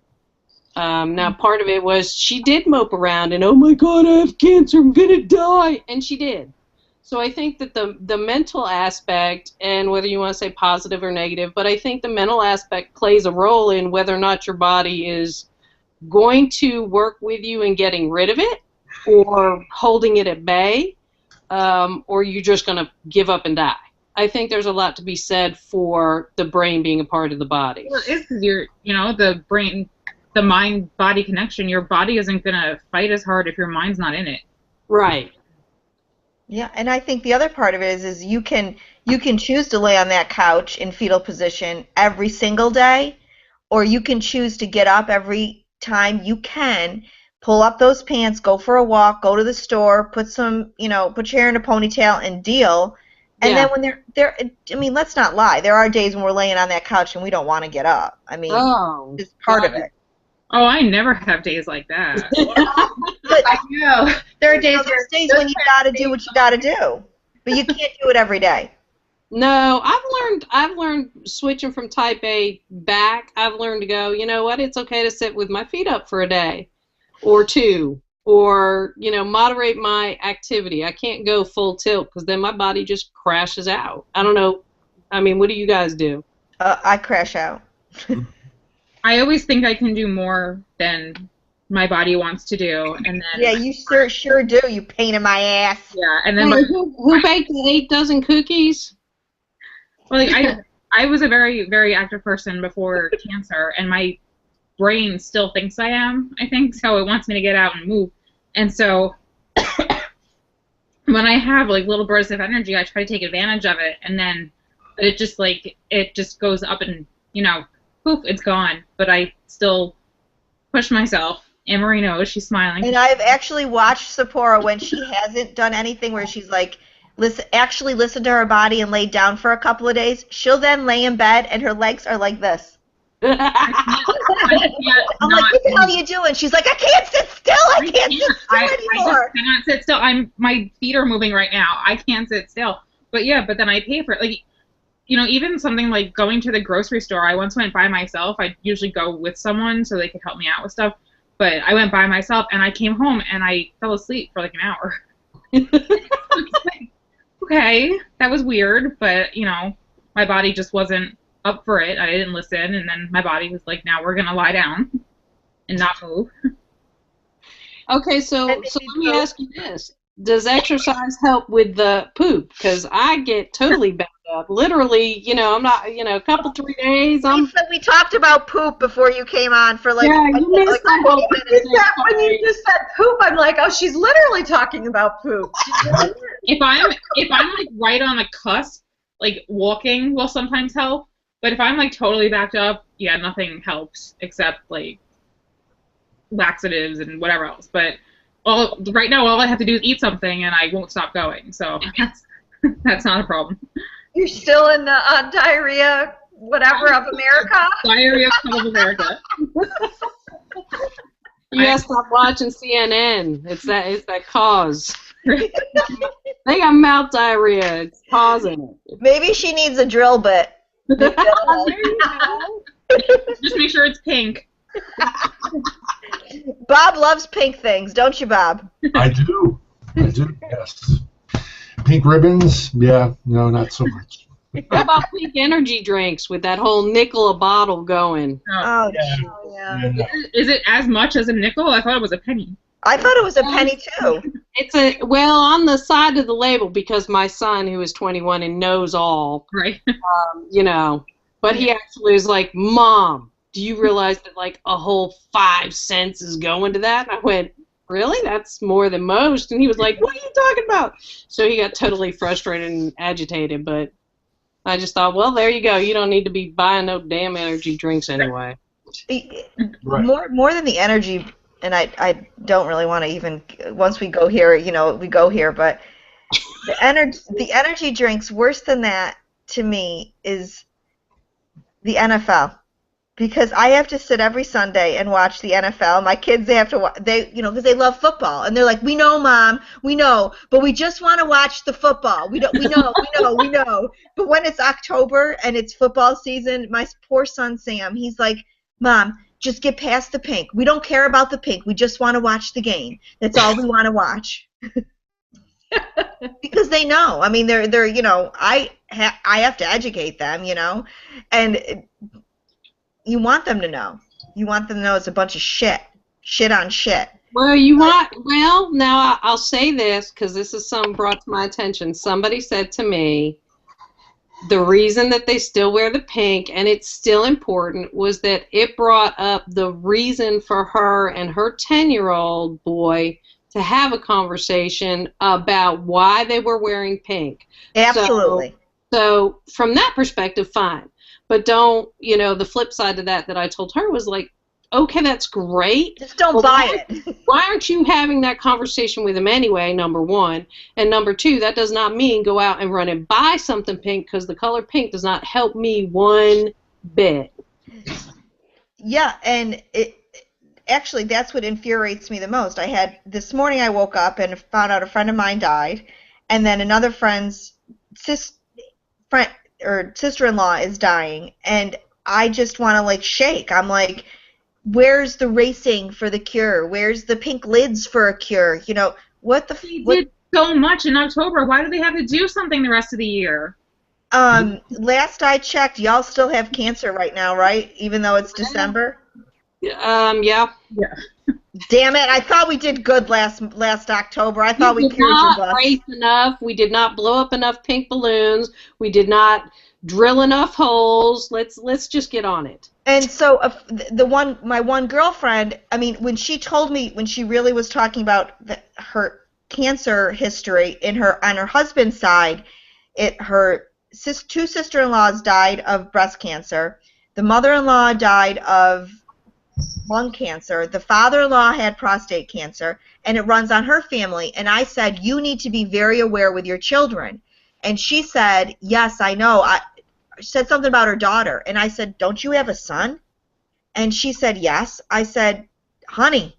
Speaker 5: Now, part of it was she did mope around and, oh, my God, I have cancer. I'm going to die. And she did. So I think that the mental aspect, and whether you want to say positive or negative, but I think the mental aspect plays a role in whether or not your body is going to work with you in getting rid of it or holding it at bay, or you're just going to give up and die. I think there's a lot to be said for the brain being a part of the body.
Speaker 2: Well, it is because the brain, the mind-body connection, your body isn't going to fight as hard if your mind's not in it.
Speaker 5: Right.
Speaker 1: Yeah, and I think the other part of it is you can choose to lay on that couch in fetal position every single day, or you can choose to get up every time you can, pull up those pants, go for a walk, go to the store, put your hair in a ponytail and deal. And then when I mean, let's not lie. There are days when we're laying on that couch and we don't want to get up. I mean, it's part of it.
Speaker 2: Oh, I never have days like that.
Speaker 1: But I know there are days when you got to do what you got to do, but you can't do it every day.
Speaker 5: No, I've learned switching from type A back. I've learned to go, you know what? It's okay to sit with my feet up for a day or two, or moderate my activity. I can't go full tilt because then my body just crashes out. I don't know. I mean, what do you guys do?
Speaker 1: I crash out.
Speaker 2: I always think I can do more than my body wants to do, and then
Speaker 1: you sure do. You pain in my ass.
Speaker 2: Yeah, and then
Speaker 5: who baked the 8 dozen cookies?
Speaker 2: Well, I was a very, very active person before cancer, and my brain still thinks I am. I think so. It wants me to get out and move, and so when I have little bursts of energy, I try to take advantage of it, and then it just goes up and poof, it's gone. But I still push myself. Anne-Marie knows. She's smiling.
Speaker 1: And I've actually watched Sephora when she hasn't done anything where she's listen to her body and lay down for a couple of days. She'll then lay in bed and her legs are like this. I'm like, what the hell are you doing? She's like, I can't sit still. I can't sit still anymore.
Speaker 2: I just cannot sit still. My feet are moving right now. I can't sit still. But then I pay for it. Even something like going to the grocery store. I once went by myself. I usually go with someone so they could help me out with stuff. But I went by myself, and I came home, and I fell asleep for an hour. Okay, that was weird, but, my body just wasn't up for it. I didn't listen, and then my body was like, now we're going to lie down and not move.
Speaker 5: Okay, so let me ask you this. Does exercise help with the poop? Because I get totally backed up. Literally, I'm not, a couple, 3 days.
Speaker 1: We talked about poop before you came on for
Speaker 5: you missed that whole
Speaker 6: when you just said poop, I'm like, oh, she's literally talking about poop.
Speaker 2: If I'm right on the cusp, walking will sometimes help. But if I'm totally backed up, yeah, nothing helps except laxatives and whatever else. But right now, all I have to do is eat something, and I won't stop going. So that's not a problem.
Speaker 6: You're still in the diarrhea, whatever, of America?
Speaker 2: Diarrhea of America.
Speaker 5: You gotta stop watching CNN. It's that cause. They got mouth diarrhea. It's causing it.
Speaker 1: Maybe she needs a drill bit.
Speaker 5: There you go.
Speaker 2: Just make sure it's pink.
Speaker 1: Bob loves pink things, don't you, Bob?
Speaker 3: I do, yes. Pink ribbons, yeah, no, not so much.
Speaker 5: How about pink energy drinks with that whole nickel a bottle going?
Speaker 1: Oh,
Speaker 6: yeah.
Speaker 2: Is it as much as a nickel? I thought it was a penny.
Speaker 1: I thought it was a penny, too.
Speaker 5: It's on the side of the label, because my son, who is 21 and knows all,
Speaker 2: right?
Speaker 5: But he actually was like, Mom, do you realize that a whole 5 cents is going to that? And I went, really? That's more than most. And he was like, what are you talking about? So he got totally frustrated and agitated, but I just thought, well, there you go. You don't need to be buying no damn energy drinks anyway.
Speaker 3: Right.
Speaker 1: More than the energy, and I don't really want to even, once we go here, we go here, but the energy drinks, worse than that, to me is the NFL. Because I have to sit every Sunday and watch the NFL. My kids, they have to watch, because they love football, and they're like, "We know, Mom, we know, but we just want to watch the football. We know." But when it's October and it's football season, my poor son Sam, he's like, "Mom, just get past the pink. We don't care about the pink. We just want to watch the game. That's all we want to watch." Because they know. I mean, they're I have to educate them, and. You want them to know. You want them to know it's a bunch of shit on shit.
Speaker 5: Well, now I'll say this because this is something brought to my attention. Somebody said to me, the reason that they still wear the pink, and it's still important, was that it brought up the reason for her and her 10-year-old boy to have a conversation about why they were wearing pink.
Speaker 1: Absolutely.
Speaker 5: So from that perspective, fine. But don't, the flip side to that I told her was like, okay, that's great.
Speaker 1: Just don't buy it.
Speaker 5: Why aren't you having that conversation with him anyway, number one? And number two, that does not mean go out and run and buy something pink, because the color pink does not help me one bit.
Speaker 1: Yeah, and actually that's what infuriates me the most. This morning I woke up and found out a friend of mine died, and then another friend's sister-in-law is dying, and I just want to shake. I'm like, where's the racing for the cure? Where's the pink lids for a cure? What the
Speaker 2: They did so much in October. Why do they have to do something the rest of the year?
Speaker 1: Last I checked, y'all still have cancer right now, right? Even though it's December?
Speaker 5: Yeah.
Speaker 1: Damn it, I thought we did good last October. I thought we cured your bus.
Speaker 5: We did not race enough. We did not blow up enough pink balloons. We did not drill enough holes. Let's just get on it.
Speaker 1: And so my one girlfriend, I mean, when she told me, when she really was talking about her cancer history on her husband's side, her two sister-in-laws died of breast cancer. The mother-in-law died of lung cancer. The father-in-law had prostate cancer, and it runs on her family. And I said, you need to be very aware with your children. And she said, yes, I know. She said something about her daughter. And I said, don't you have a son? And she said, yes. I said, honey,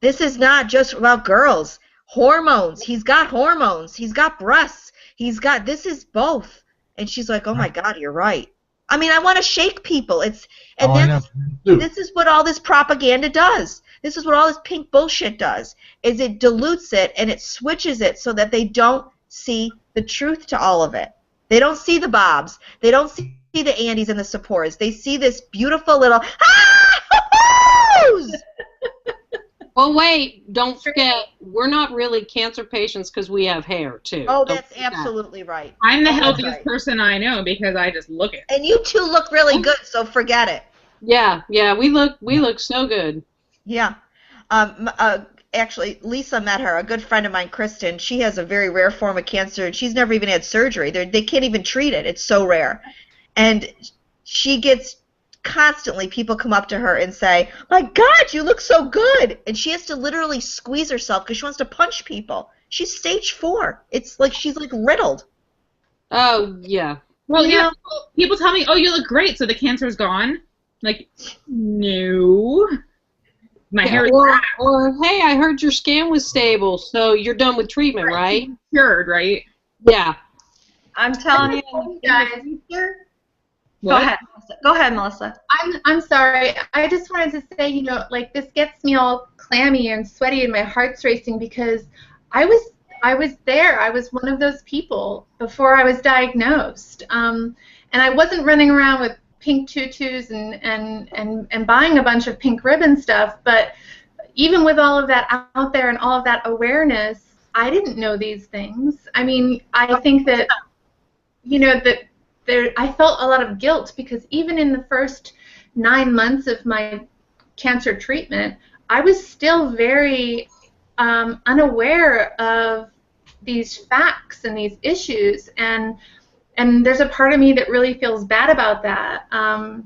Speaker 1: this is not just about girls. Hormones. He's got hormones. He's got breasts. This is both. And she's like, oh my God, you're right. I mean, I want to shake people. This is what all this propaganda does. This is what all this pink bullshit does, is it dilutes it and it switches it so that they don't see the truth to all of it. They don't see the Bobs. They don't see the Andys and the Sephoras. They see this beautiful little
Speaker 5: Well, wait, don't forget, we're not really cancer patients because we have hair, too.
Speaker 1: Oh, that's absolutely right.
Speaker 2: I'm the healthiest person I know because I just look it.
Speaker 1: And you two look really good, so forget it.
Speaker 5: Yeah, we look so good.
Speaker 1: Yeah. Actually, Lisa met her, a good friend of mine, Kristen. She has a very rare form of cancer, and she's never even had surgery. They can't even treat it. It's so rare. And she gets constantly, people come up to her and say, my God, you look so good. And she has to literally squeeze herself because she wants to punch people. She's stage 4. It's like she's riddled.
Speaker 5: Oh, yeah.
Speaker 2: Well, yeah, people tell me, oh, you look great, so the cancer's gone. Like, no. My hair is
Speaker 5: or, hey, I heard your scan was stable, so you're done with treatment, right?
Speaker 2: Cured, right?
Speaker 5: Yeah.
Speaker 6: I'm telling you, guys. Go ahead, Melissa.
Speaker 4: I'm sorry. I just wanted to say, this gets me all clammy and sweaty and my heart's racing because I was there. I was one of those people before I was diagnosed. And I wasn't running around with pink tutus and buying a bunch of pink ribbon stuff, but even with all of that out there and all of that awareness, I didn't know these things. I mean, I think that, I felt a lot of guilt because even in the first 9 months of my cancer treatment, I was still very unaware of these facts and these issues, and there's a part of me that really feels bad about that. And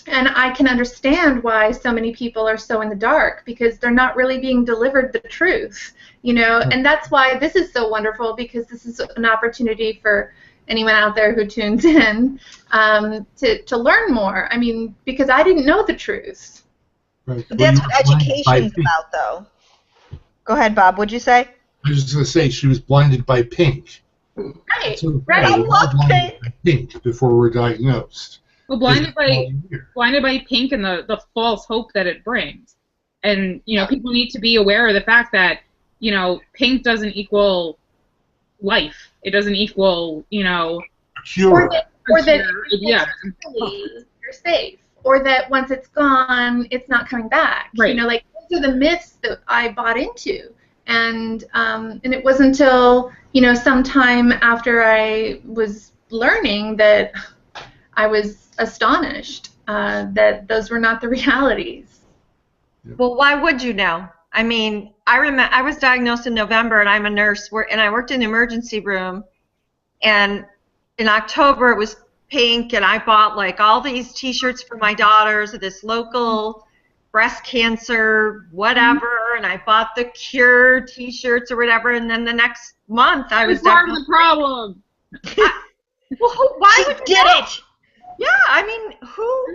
Speaker 4: I can understand why so many people are so in the dark because they're not really being delivered the truth, and that's why this is so wonderful because this is an opportunity for anyone out there who tunes in to learn more. I mean, because I didn't know the truth.
Speaker 3: Right.
Speaker 1: But that's
Speaker 3: Well,
Speaker 1: what
Speaker 3: you were blinded by
Speaker 1: education's
Speaker 3: pink.
Speaker 1: about, though. Go ahead, Bob. What'd you say?
Speaker 3: I was just going to say she was blinded by pink.
Speaker 4: Right.
Speaker 3: So,
Speaker 4: Right.
Speaker 3: yeah,
Speaker 1: I
Speaker 3: we're all
Speaker 1: love
Speaker 3: blinded by pink before we're diagnosed.
Speaker 2: Well, blinded by
Speaker 3: Here.
Speaker 2: pink and the false hope that it brings. And, you know, people need to be aware of the fact that, you know, pink doesn't equal life. It doesn't equal, you know,
Speaker 3: Cure.
Speaker 4: Or that
Speaker 2: yeah.
Speaker 4: you're safe. Or that once it's gone, it's not coming back.
Speaker 2: Right.
Speaker 4: You know, like those are the myths that I bought into. And it wasn't until, you know, sometime after I was learning that I was astonished that those were not the realities.
Speaker 6: Well, why would you now? I mean, I remember I was diagnosed in November, and I'm a nurse, and I worked in the emergency room. And in October, it was pink, and I bought like all these T-shirts for my daughters of this local breast cancer whatever, and I bought the Cure T-shirts or whatever. And then the next month, I was
Speaker 2: It's part of the problem.
Speaker 6: Well, why would you
Speaker 1: Did
Speaker 6: know?
Speaker 1: it?
Speaker 6: Yeah, I mean, who?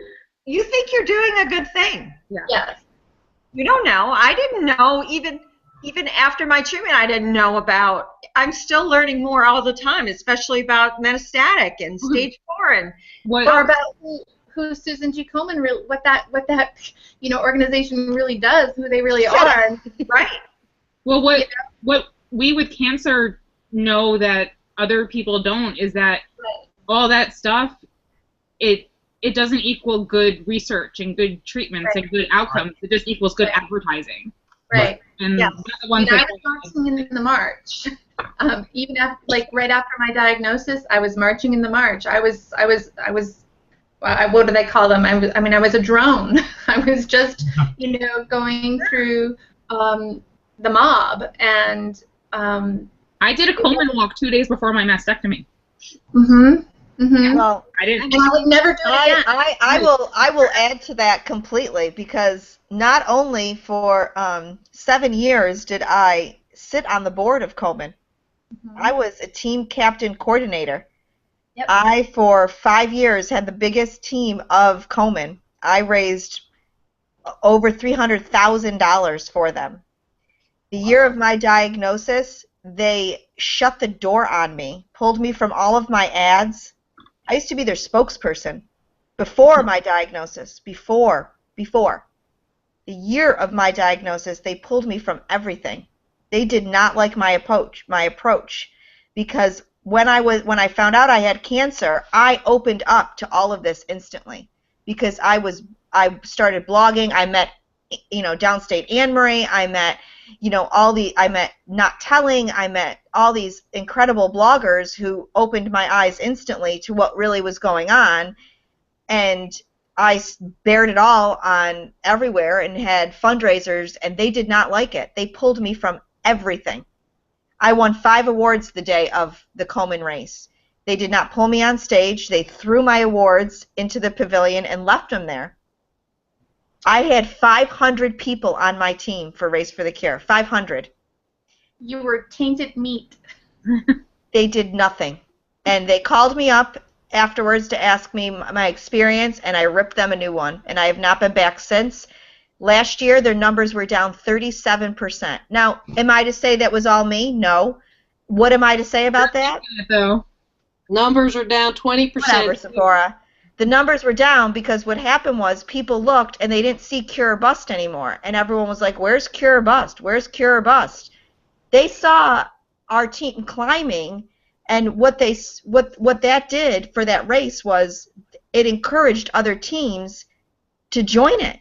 Speaker 6: You think you're doing a good thing?
Speaker 4: Yes.
Speaker 6: You don't know. I didn't know even after my treatment. I didn't know about. I'm still learning more all the time, especially about metastatic and stage 4 and
Speaker 2: What,
Speaker 4: Or about who Susan G. Komen really, what that you know organization really does, who they really are.
Speaker 6: right.
Speaker 2: well, what we with cancer know that other people don't is that all that stuff, it doesn't equal good research and good treatments and good outcomes. It just equals good advertising.
Speaker 4: Right.
Speaker 2: And
Speaker 6: Yeah.
Speaker 2: they're the ones
Speaker 4: I
Speaker 2: that
Speaker 4: was marching in the march. Even after, like right after my diagnosis, I was marching in the march. I was what do they call them? I mean, I was a drone. I was just, you know, going through the mob, and
Speaker 2: I did a Coleman walk 2 days before my mastectomy.
Speaker 1: Well,
Speaker 2: I didn't.
Speaker 4: And I would never do it again.
Speaker 1: I will add to that completely, because not only for 7 years did I sit on the board of Komen, I was a team captain coordinator.
Speaker 4: Yep.
Speaker 1: I, for 5 years, had the biggest team of Komen. I raised over $300,000 for them. The year of my diagnosis, they shut the door on me, pulled me from all of my ads. I used to be their spokesperson before my diagnosis. Before. The year of my diagnosis, they pulled me from everything. They did not like my approach, because when I found out I had cancer, I opened up to all of this instantly, because I started blogging. I met, you know, Downstate Anne Marie. I met, you know, I met Not Telling. I met all these incredible bloggers who opened my eyes instantly to what really was going on, and I bared it all on everywhere and had fundraisers, and they did not like it. They pulled me from everything. I won 5 awards the day of the Komen race. They did not pull me on stage. They threw my awards into the pavilion and left them there. I had 500 people on my team for Race for the Cure. 500.
Speaker 4: You were tainted meat.
Speaker 1: They did nothing. And they called me up afterwards to ask me my experience, and I ripped them a new one. And I have not been back since. Last year, their numbers were down 37%. Now, am I to say that was all me? No. What am I to say about that?
Speaker 2: Though.
Speaker 5: Numbers are down 20%.
Speaker 1: Whatever, Sephora. The numbers were down because what happened was people looked and they didn't see Cure or Bust anymore. And everyone was like, where's Cure or Bust? Where's Cure or Bust? They saw our team climbing, and what that did for that race was it encouraged other teams to join it.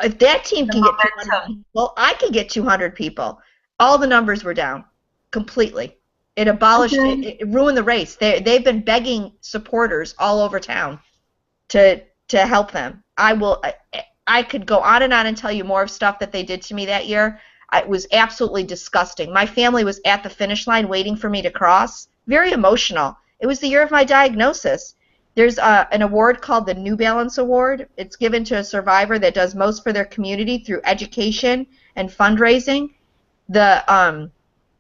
Speaker 1: If that team can get 200 people, I can get 200 people. All the numbers were down completely. It abolished it ruined the race. They've been begging supporters all over town to help them. I could go on and tell you more of stuff that they did to me that year. It was absolutely disgusting. My family was at the finish line waiting for me to cross. Very emotional. It was the year of my diagnosis. There's an award called the New Balance Award. It's given to a survivor that does most for their community through education and fundraising. The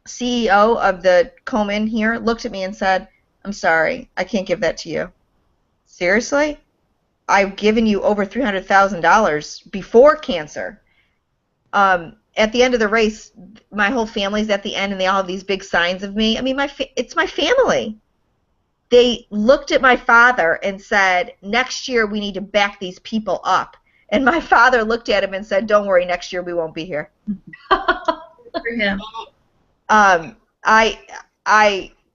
Speaker 1: CEO of the Komen here looked at me and said, I'm sorry. I can't give that to you. Seriously? I've given you over $300,000 before cancer. At the end of the race, my whole family's at the end, and they all have these big signs of me. I mean, it's my family. They looked at my father and said, next year we need to back these people up. And my father looked at him and said, don't worry, next year we won't be here.
Speaker 4: For him.
Speaker 1: I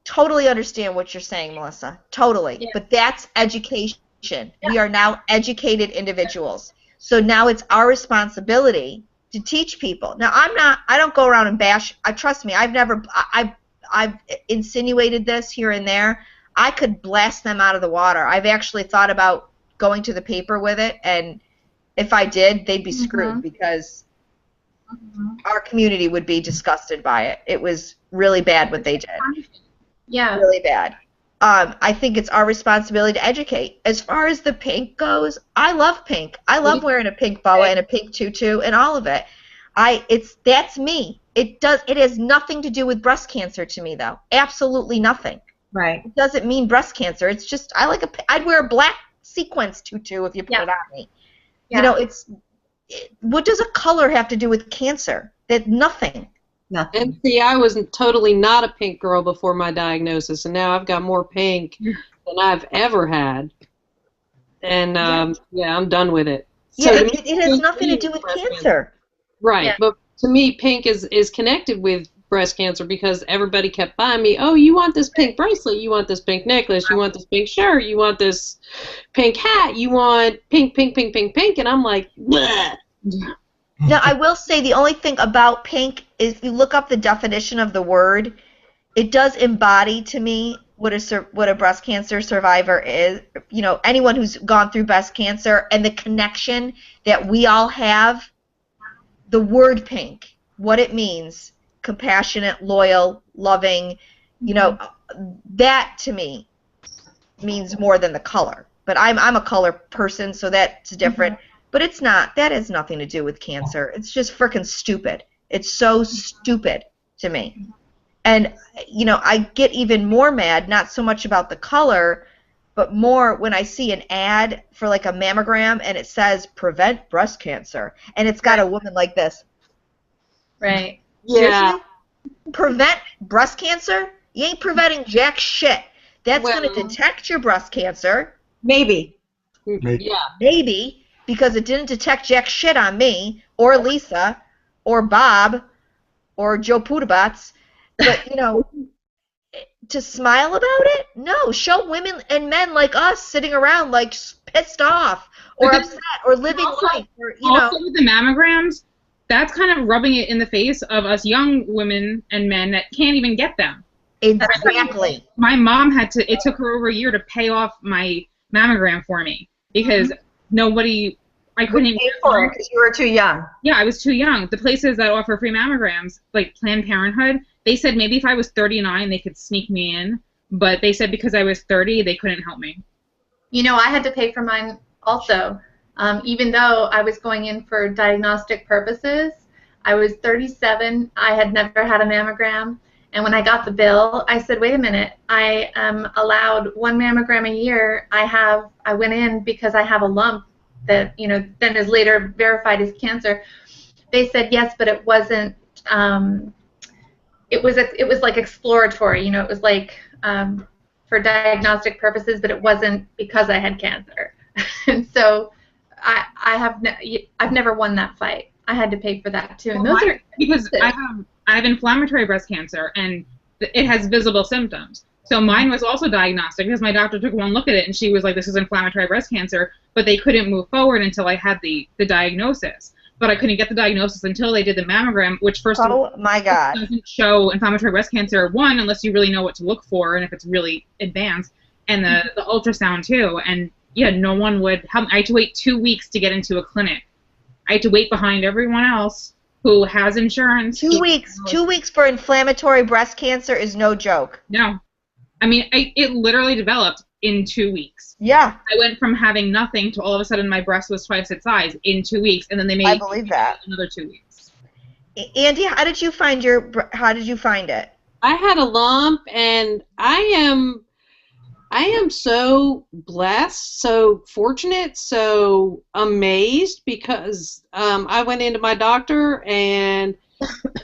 Speaker 1: totally understand what you're saying, Melissa. Totally.
Speaker 4: Yeah.
Speaker 1: But that's education. We are now educated individuals. So now it's our responsibility to teach people. Now, I don't go around and bash. Trust me, I've insinuated this here and there. I could blast them out of the water. I've actually thought about going to the paper with it, and if I did, they'd be screwed because our community would be disgusted by it. It was really bad what they did.
Speaker 4: Yeah.
Speaker 1: Really bad. I think it's our responsibility to educate. As far as the pink goes, I love pink. I love wearing a pink boa and a pink tutu and all of it. That's me. It has nothing to do with breast cancer to me, though. Absolutely nothing.
Speaker 6: Right.
Speaker 1: It doesn't mean breast cancer. It's just I'd wear a black sequence tutu if you put it on me.
Speaker 4: Yeah.
Speaker 1: You know, what does a color have to do with cancer? That nothing.
Speaker 6: Nothing.
Speaker 5: And see, I was totally not a pink girl before my diagnosis, and now I've got more pink than I've ever had. And yeah, I'm done with it.
Speaker 1: Yeah,
Speaker 5: So
Speaker 1: it has nothing to do with cancer.
Speaker 5: Right,
Speaker 4: Yeah.
Speaker 5: but to me, pink is connected with breast cancer because everybody kept buying me, oh, you want this pink bracelet, you want this pink necklace, you want this pink shirt, you want this pink hat, you want pink, pink, pink, pink, pink, and I'm like, bleh.
Speaker 1: Now, I will say the only thing about pink is if you look up the definition of the word, it does embody to me what a breast cancer survivor is. You know, anyone who's gone through breast cancer and the connection that we all have, the word pink, what it means, compassionate, loyal, loving, you know, that to me means more than the color. But I'm a color person, so that's different. But it's not. That has nothing to do with cancer. It's just freaking stupid. It's so stupid to me. And, you know, I get even more mad, not so much about the color, but more when I see an ad for like a mammogram and it says prevent breast cancer. And it's got a woman like this.
Speaker 4: Right.
Speaker 5: Yeah.
Speaker 1: Seriously? Prevent breast cancer? You ain't preventing jack shit. That's going to detect your breast cancer.
Speaker 6: Maybe.
Speaker 5: Yeah.
Speaker 1: Maybe. Because it didn't detect jack shit on me, or Lisa, or Bob, or Joe Pudabats. But, you know, to smile about it? No. Show women and men like us sitting around like pissed off, or upset, or living life. Or, you know.
Speaker 2: Also with the mammograms, that's kind of rubbing it in the face of us young women and men that can't even get them.
Speaker 1: Exactly.
Speaker 2: My mom it took her over a year to pay off my mammogram for me because I couldn't even
Speaker 6: Pay for it because you were too young.
Speaker 2: Yeah, I was too young. The places that offer free mammograms, like Planned Parenthood, they said maybe if I was 39 they could sneak me in, but they said because I was 30 they couldn't help me.
Speaker 4: You know, I had to pay for mine also. Even though I was going in for diagnostic purposes, I was 37, I had never had a mammogram, and when I got the bill, I said, wait a minute, I am allowed one mammogram a year. I went in because I have a lump that, you know, then is later verified as cancer. They said yes, but it wasn't, it was like exploratory, you know, it was like for diagnostic purposes, but it wasn't because I had cancer. And so I've never won that fight. I had to pay for that too. And those are
Speaker 2: because I have inflammatory breast cancer and it has visible symptoms. So mine was also diagnostic because my doctor took one look at it and she was like, this is inflammatory breast cancer, but they couldn't move forward until I had the diagnosis. But I couldn't get the diagnosis until they did the mammogram, which first of all,
Speaker 1: my God,
Speaker 2: doesn't show inflammatory breast cancer, one, unless you really know what to look for and if it's really advanced, and the ultrasound too. And yeah, no one would help. I had to wait 2 weeks to get into a clinic. I had to wait behind everyone else who has insurance.
Speaker 1: 2 weeks. 2 weeks for inflammatory breast cancer is no joke.
Speaker 2: No. I mean, it literally developed in 2 weeks.
Speaker 1: Yeah.
Speaker 2: I went from having nothing to all of a sudden my breast was twice its size in 2 weeks, and then they made
Speaker 1: I believe that.
Speaker 2: another 2 weeks.
Speaker 1: Andy, how did you find it?
Speaker 5: I had a lump, and I am I am so blessed, so fortunate, so amazed because I went into my doctor and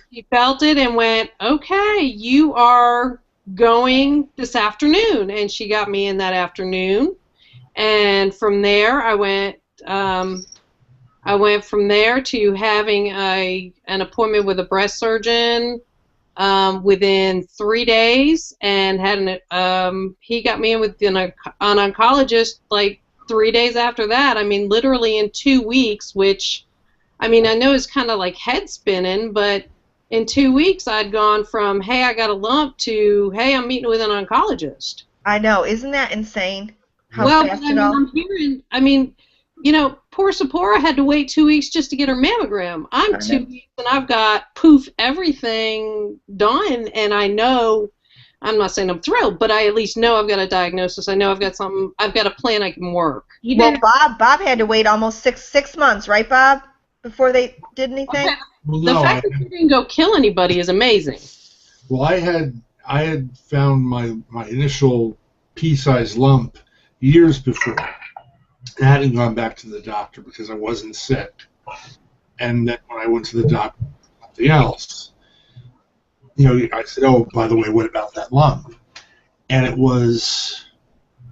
Speaker 5: he felt it and went, okay, you are going this afternoon. And she got me in that afternoon. And from there, I went from there to having an appointment with a breast surgeon within 3 days, and he got me in with an oncologist like 3 days after that. I mean, literally in 2 weeks, which, I mean, I know it's kind of like head spinning, but in 2 weeks I'd gone from, hey, I got a lump to, hey, I'm meeting with an oncologist.
Speaker 1: I know. Isn't that insane? How
Speaker 5: Well,
Speaker 1: fast
Speaker 5: I mean, I'm hearing, you know, poor Sephora had to wait 2 weeks just to get her mammogram. I'm 2 weeks and I've got poof everything done, and I know, I'm not saying I'm thrilled, but I at least know I've got a diagnosis. I know I've got something, I've got a plan I can work.
Speaker 1: Well, Bob had to wait almost six months, right, Bob, before they did anything?
Speaker 5: Okay.
Speaker 3: Well,
Speaker 5: The
Speaker 3: no,
Speaker 5: fact that you didn't go kill anybody is amazing.
Speaker 3: well, I had found my initial pea-sized lump years before. I hadn't gone back to the doctor because I wasn't sick. And then when I went to the doctor for something else, you know, I said, oh, by the way, what about that lump? And it was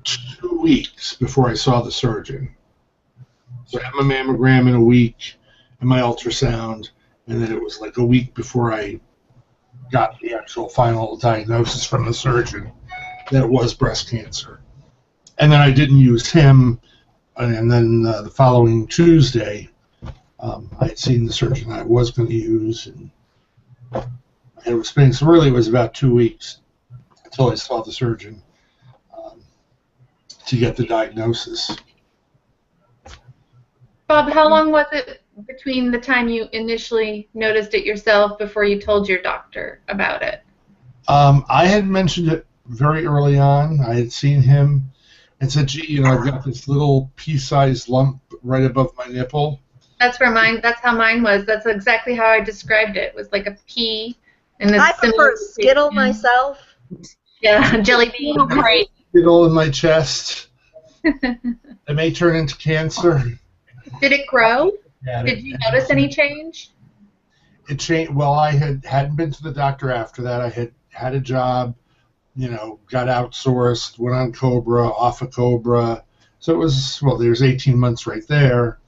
Speaker 3: 2 weeks before I saw the surgeon. So I had my mammogram in a week and my ultrasound, and then it was like a week before I got the actual final diagnosis from the surgeon that it was breast cancer. And then I didn't use him, and then the following Tuesday, I had seen the surgeon I was going to use, and it was spending, so really it was about 2 weeks until I saw the surgeon to get the diagnosis.
Speaker 4: Bob, how long was it between the time you initially noticed it yourself before you told your doctor about it?
Speaker 3: I had mentioned it very early on. I had seen him and said, gee, you know, I've got this little pea-sized lump right above my nipple.
Speaker 4: That's how mine was. That's exactly how I described it. It was like a pea. And
Speaker 1: I prefer Skittle myself.
Speaker 4: Yeah, jelly bean.
Speaker 5: Right.
Speaker 3: Skittle in my chest. It may turn into cancer.
Speaker 4: Did it grow?
Speaker 3: Yeah,
Speaker 4: Did you notice any change?
Speaker 3: It changed. Well, I hadn't been to the doctor after that. I had a job, you know, got outsourced, went on Cobra, off of Cobra. So it was, well, there's 18 months right there.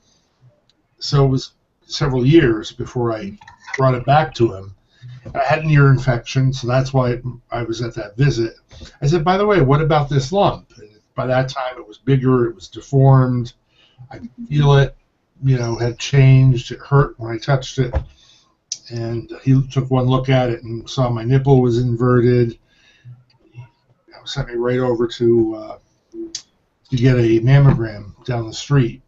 Speaker 3: So it was several years before I brought it back to him. I had an ear infection, so that's why I was at that visit. I said, by the way, what about this lump? And by that time, it was bigger, it was deformed. I could feel it, you know, had changed. It hurt when I touched it. And he took one look at it and saw my nipple was inverted. He sent me right over to get a mammogram down the street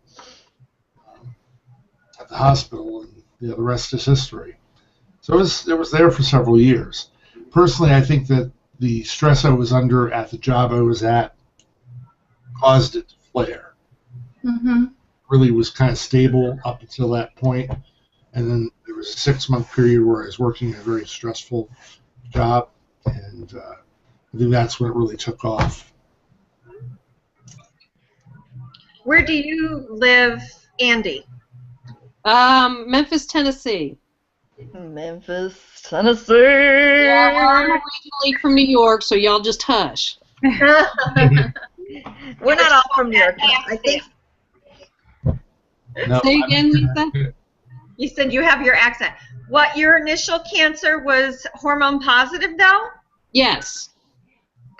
Speaker 3: at the hospital, and you know, the rest is history. So it was there for several years. Personally, I think that the stress I was under at the job I was at caused it to flare.
Speaker 4: Mm-hmm.
Speaker 3: Really was kind of stable up until that point, and then there was a 6-month period where I was working a very stressful job, and I think that's when it really took off.
Speaker 6: Where do you live, Andy?
Speaker 5: Memphis, Tennessee.
Speaker 1: Memphis, Tennessee.
Speaker 5: Yeah, well, I'm originally from New York, so y'all just hush.
Speaker 1: We're not all from New York. I think.
Speaker 3: No,
Speaker 5: Say again, Lisa?
Speaker 6: You said you have your accent. What, your initial cancer was hormone positive, though?
Speaker 5: Yes.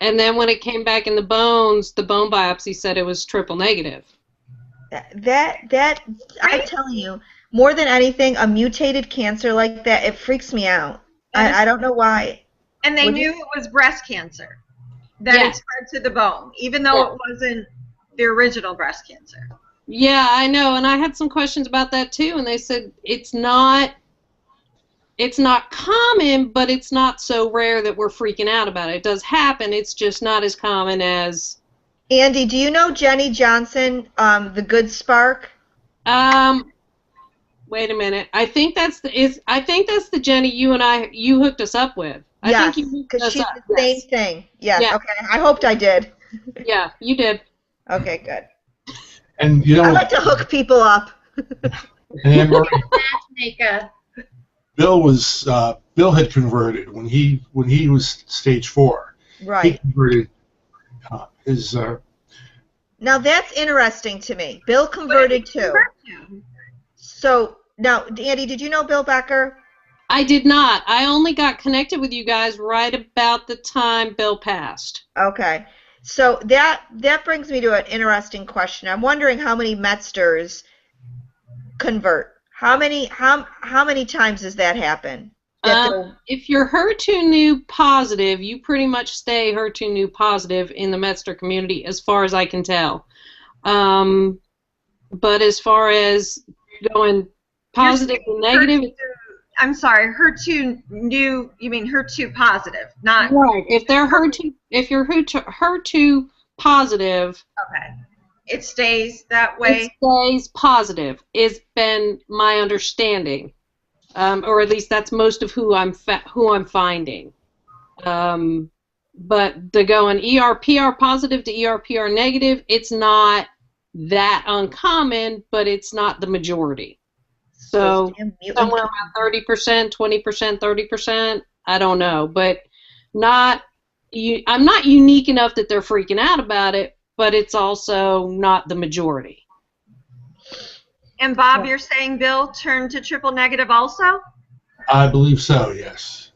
Speaker 5: And then when it came back in the bones, the bone biopsy said it was triple negative.
Speaker 1: That I'm telling you, more than anything, a mutated cancer like that, it freaks me out. I don't know why.
Speaker 6: And they knew it was breast cancer. That it spread to the bone, even though it wasn't the original breast cancer.
Speaker 5: Yeah, I know, and I had some questions about that too, and they said it's not common, but it's not so rare that we're freaking out about it. It does happen, it's just not as common as...
Speaker 1: Andy, do you know Jenny Johnson, the Good Spark?
Speaker 5: Wait a minute. I think that's the Jenny you hooked us up with. I think you hooked us
Speaker 1: she's
Speaker 5: up.
Speaker 1: the same thing. Yes.
Speaker 5: Yeah.
Speaker 1: Okay. I hoped I did.
Speaker 5: Yeah, you did.
Speaker 1: Okay, good.
Speaker 3: And you
Speaker 1: I
Speaker 3: know,
Speaker 1: like to hook people up.
Speaker 3: and Anne-Marie,
Speaker 4: Matchmaker.
Speaker 3: Bill had converted when he was stage 4. He
Speaker 1: Right.
Speaker 3: converted his.
Speaker 1: Now that's interesting to me. Bill converted too. So now, Andy, did you know Bill Becker?
Speaker 5: I did not. I only got connected with you guys right about the time Bill passed.
Speaker 1: Okay. So that brings me to an interesting question. I'm wondering how many Metsters convert. How many times does that happen?
Speaker 5: If you're HER2/neu positive, you pretty much stay HER2/neu positive in the Metster community, as far as I can tell. But as far as going positive and negative,
Speaker 6: I'm sorry, HER2/neu, you mean HER2 positive, not...
Speaker 5: right? If you're HER2 positive,
Speaker 6: Okay. It stays that way?
Speaker 5: it stays positive. It's been my understanding. Or at least that's most of who I'm finding. But to go an ER/PR positive to ER/PR negative, it's not that uncommon, but it's not the majority. So somewhere around 30%, 20%, 30%. I don't know, but I'm not unique enough that they're freaking out about it, but it's also not the majority.
Speaker 6: And Bob, you're saying Bill turned to triple negative also?
Speaker 3: I believe so. Yes.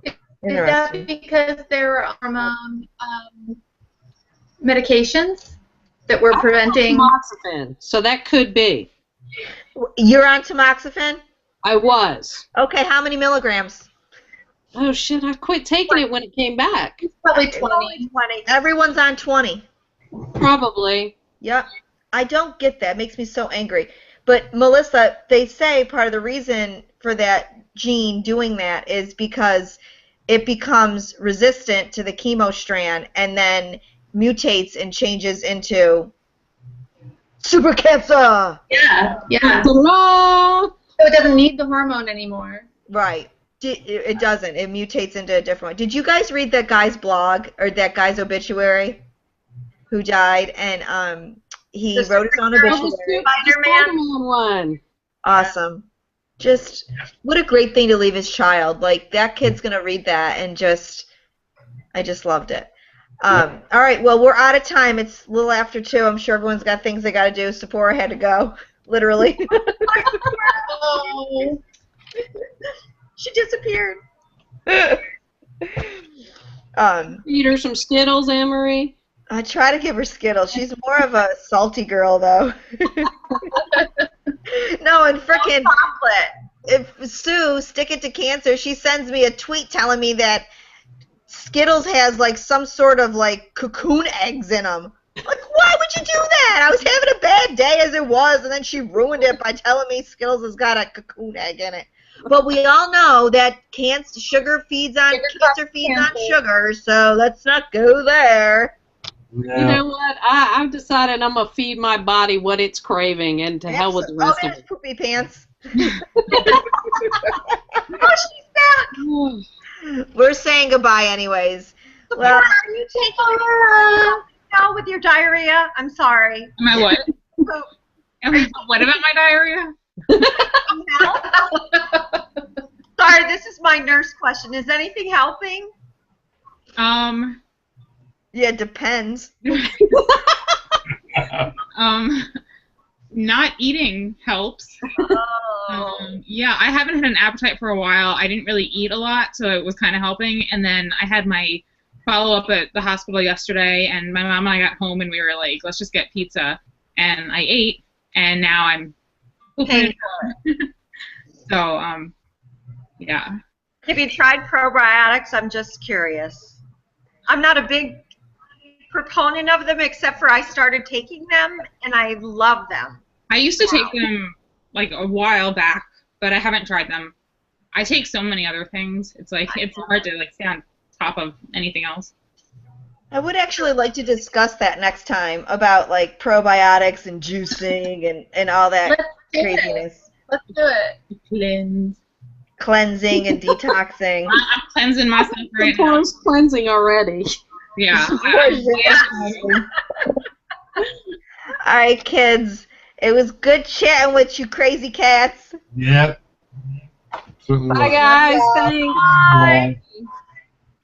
Speaker 4: Is that because there were hormone medications that were preventing?
Speaker 5: Tamoxifen, so that could be.
Speaker 1: You're on tamoxifen?
Speaker 5: I was.
Speaker 1: Okay, how many milligrams?
Speaker 5: Oh shit! I quit taking it when it came back.
Speaker 4: Probably 20.
Speaker 1: Everyone's on 20.
Speaker 5: Probably.
Speaker 1: Yep. I don't get that. It makes me so angry. But Melissa, they say part of the reason for that gene doing that is because it becomes resistant to the chemo strand and then mutates and changes into super cancer.
Speaker 4: Yeah.
Speaker 5: Ta-da!
Speaker 4: So it doesn't need the hormone anymore.
Speaker 1: Right. It doesn't. It mutates into a different one. Did you guys read that guy's blog or that guy's obituary who died? And he wrote his own obituary.
Speaker 5: Spider-Man one.
Speaker 1: Awesome. Just what a great thing to leave his child. Like that kid's gonna read that and I just loved it. All right, well we're out of time. It's a little after 2. I'm sure everyone's got things they gotta do. Sephora had to go, literally.
Speaker 4: Oh.
Speaker 1: She disappeared.
Speaker 5: Eat her some Skittles, Anne-Marie.
Speaker 1: I try to give her Skittles. She's more of a salty girl, though. No, and frickin' if Sue, Stick It to Cancer, she sends me a tweet telling me that Skittles has, like, some sort of, like, cocoon eggs in them. Like, why would you do that? I was having a bad day as it was, and then she ruined it by telling me Skittles has got a cocoon egg in it. But we all know that sugar feeds on sugar, so let's not go there.
Speaker 3: No.
Speaker 5: You know what? I've decided I'm going to feed my body what it's craving, and to hell with the rest of
Speaker 1: there's
Speaker 5: it.
Speaker 1: Poopy Pants.
Speaker 6: Oh, she's back!
Speaker 1: We're saying goodbye anyways. Well,
Speaker 6: Are you taking her now with your diarrhea? I'm sorry.
Speaker 2: Am I what? What about my diarrhea?
Speaker 6: Sorry, this is my nurse question. Is anything helping?
Speaker 1: yeah, it depends.
Speaker 2: Not eating helps.
Speaker 6: Oh.
Speaker 2: Yeah, I haven't had an appetite for a while. I didn't really eat a lot, so it was kind of helping. And then I had my follow-up at the hospital yesterday, and my mom and I got home, and we were like, let's just get pizza. And I ate, and now I'm
Speaker 6: Okay.
Speaker 2: So, yeah.
Speaker 6: Have you tried probiotics? I'm just curious. I'm not a big proponent of them, except for I started taking them, and I love them.
Speaker 2: I used to take them like a while back, but I haven't tried them. I take so many other things. It's like it's hard to like stay on top of anything else.
Speaker 1: I would actually like to discuss that next time about like probiotics and juicing and all that
Speaker 4: Let's do
Speaker 1: craziness.
Speaker 4: Let's do it.
Speaker 1: Cleansing and detoxing.
Speaker 2: I'm cleansing myself right now.
Speaker 5: Tomorrow's cleansing already.
Speaker 2: Yeah.
Speaker 1: All right, kids. It was good chatting with you, crazy cats.
Speaker 3: Yep. Certainly
Speaker 5: Bye,
Speaker 3: was.
Speaker 5: guys. Thanks.
Speaker 3: Bye.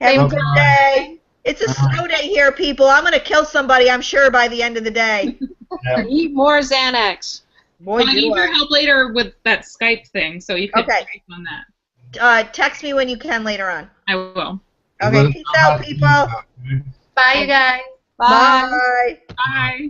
Speaker 1: Have a
Speaker 3: Bye-bye.
Speaker 1: good day. It's a snow day here, people. I'm going to kill somebody, I'm sure, by the end of the day.
Speaker 3: Yep.
Speaker 5: Eat more Xanax.
Speaker 1: Boy,
Speaker 2: But I need
Speaker 1: do
Speaker 2: your
Speaker 1: I.
Speaker 2: help later with that Skype thing, so you could
Speaker 1: Okay.
Speaker 2: Skype on that.
Speaker 1: Text me when you can later on.
Speaker 2: I will.
Speaker 3: Let
Speaker 1: Okay,
Speaker 3: us
Speaker 1: peace
Speaker 3: know how
Speaker 1: out,
Speaker 3: to use
Speaker 1: people.
Speaker 3: that, okay?
Speaker 4: Bye, you guys.
Speaker 5: Bye.
Speaker 1: Bye.
Speaker 2: Bye.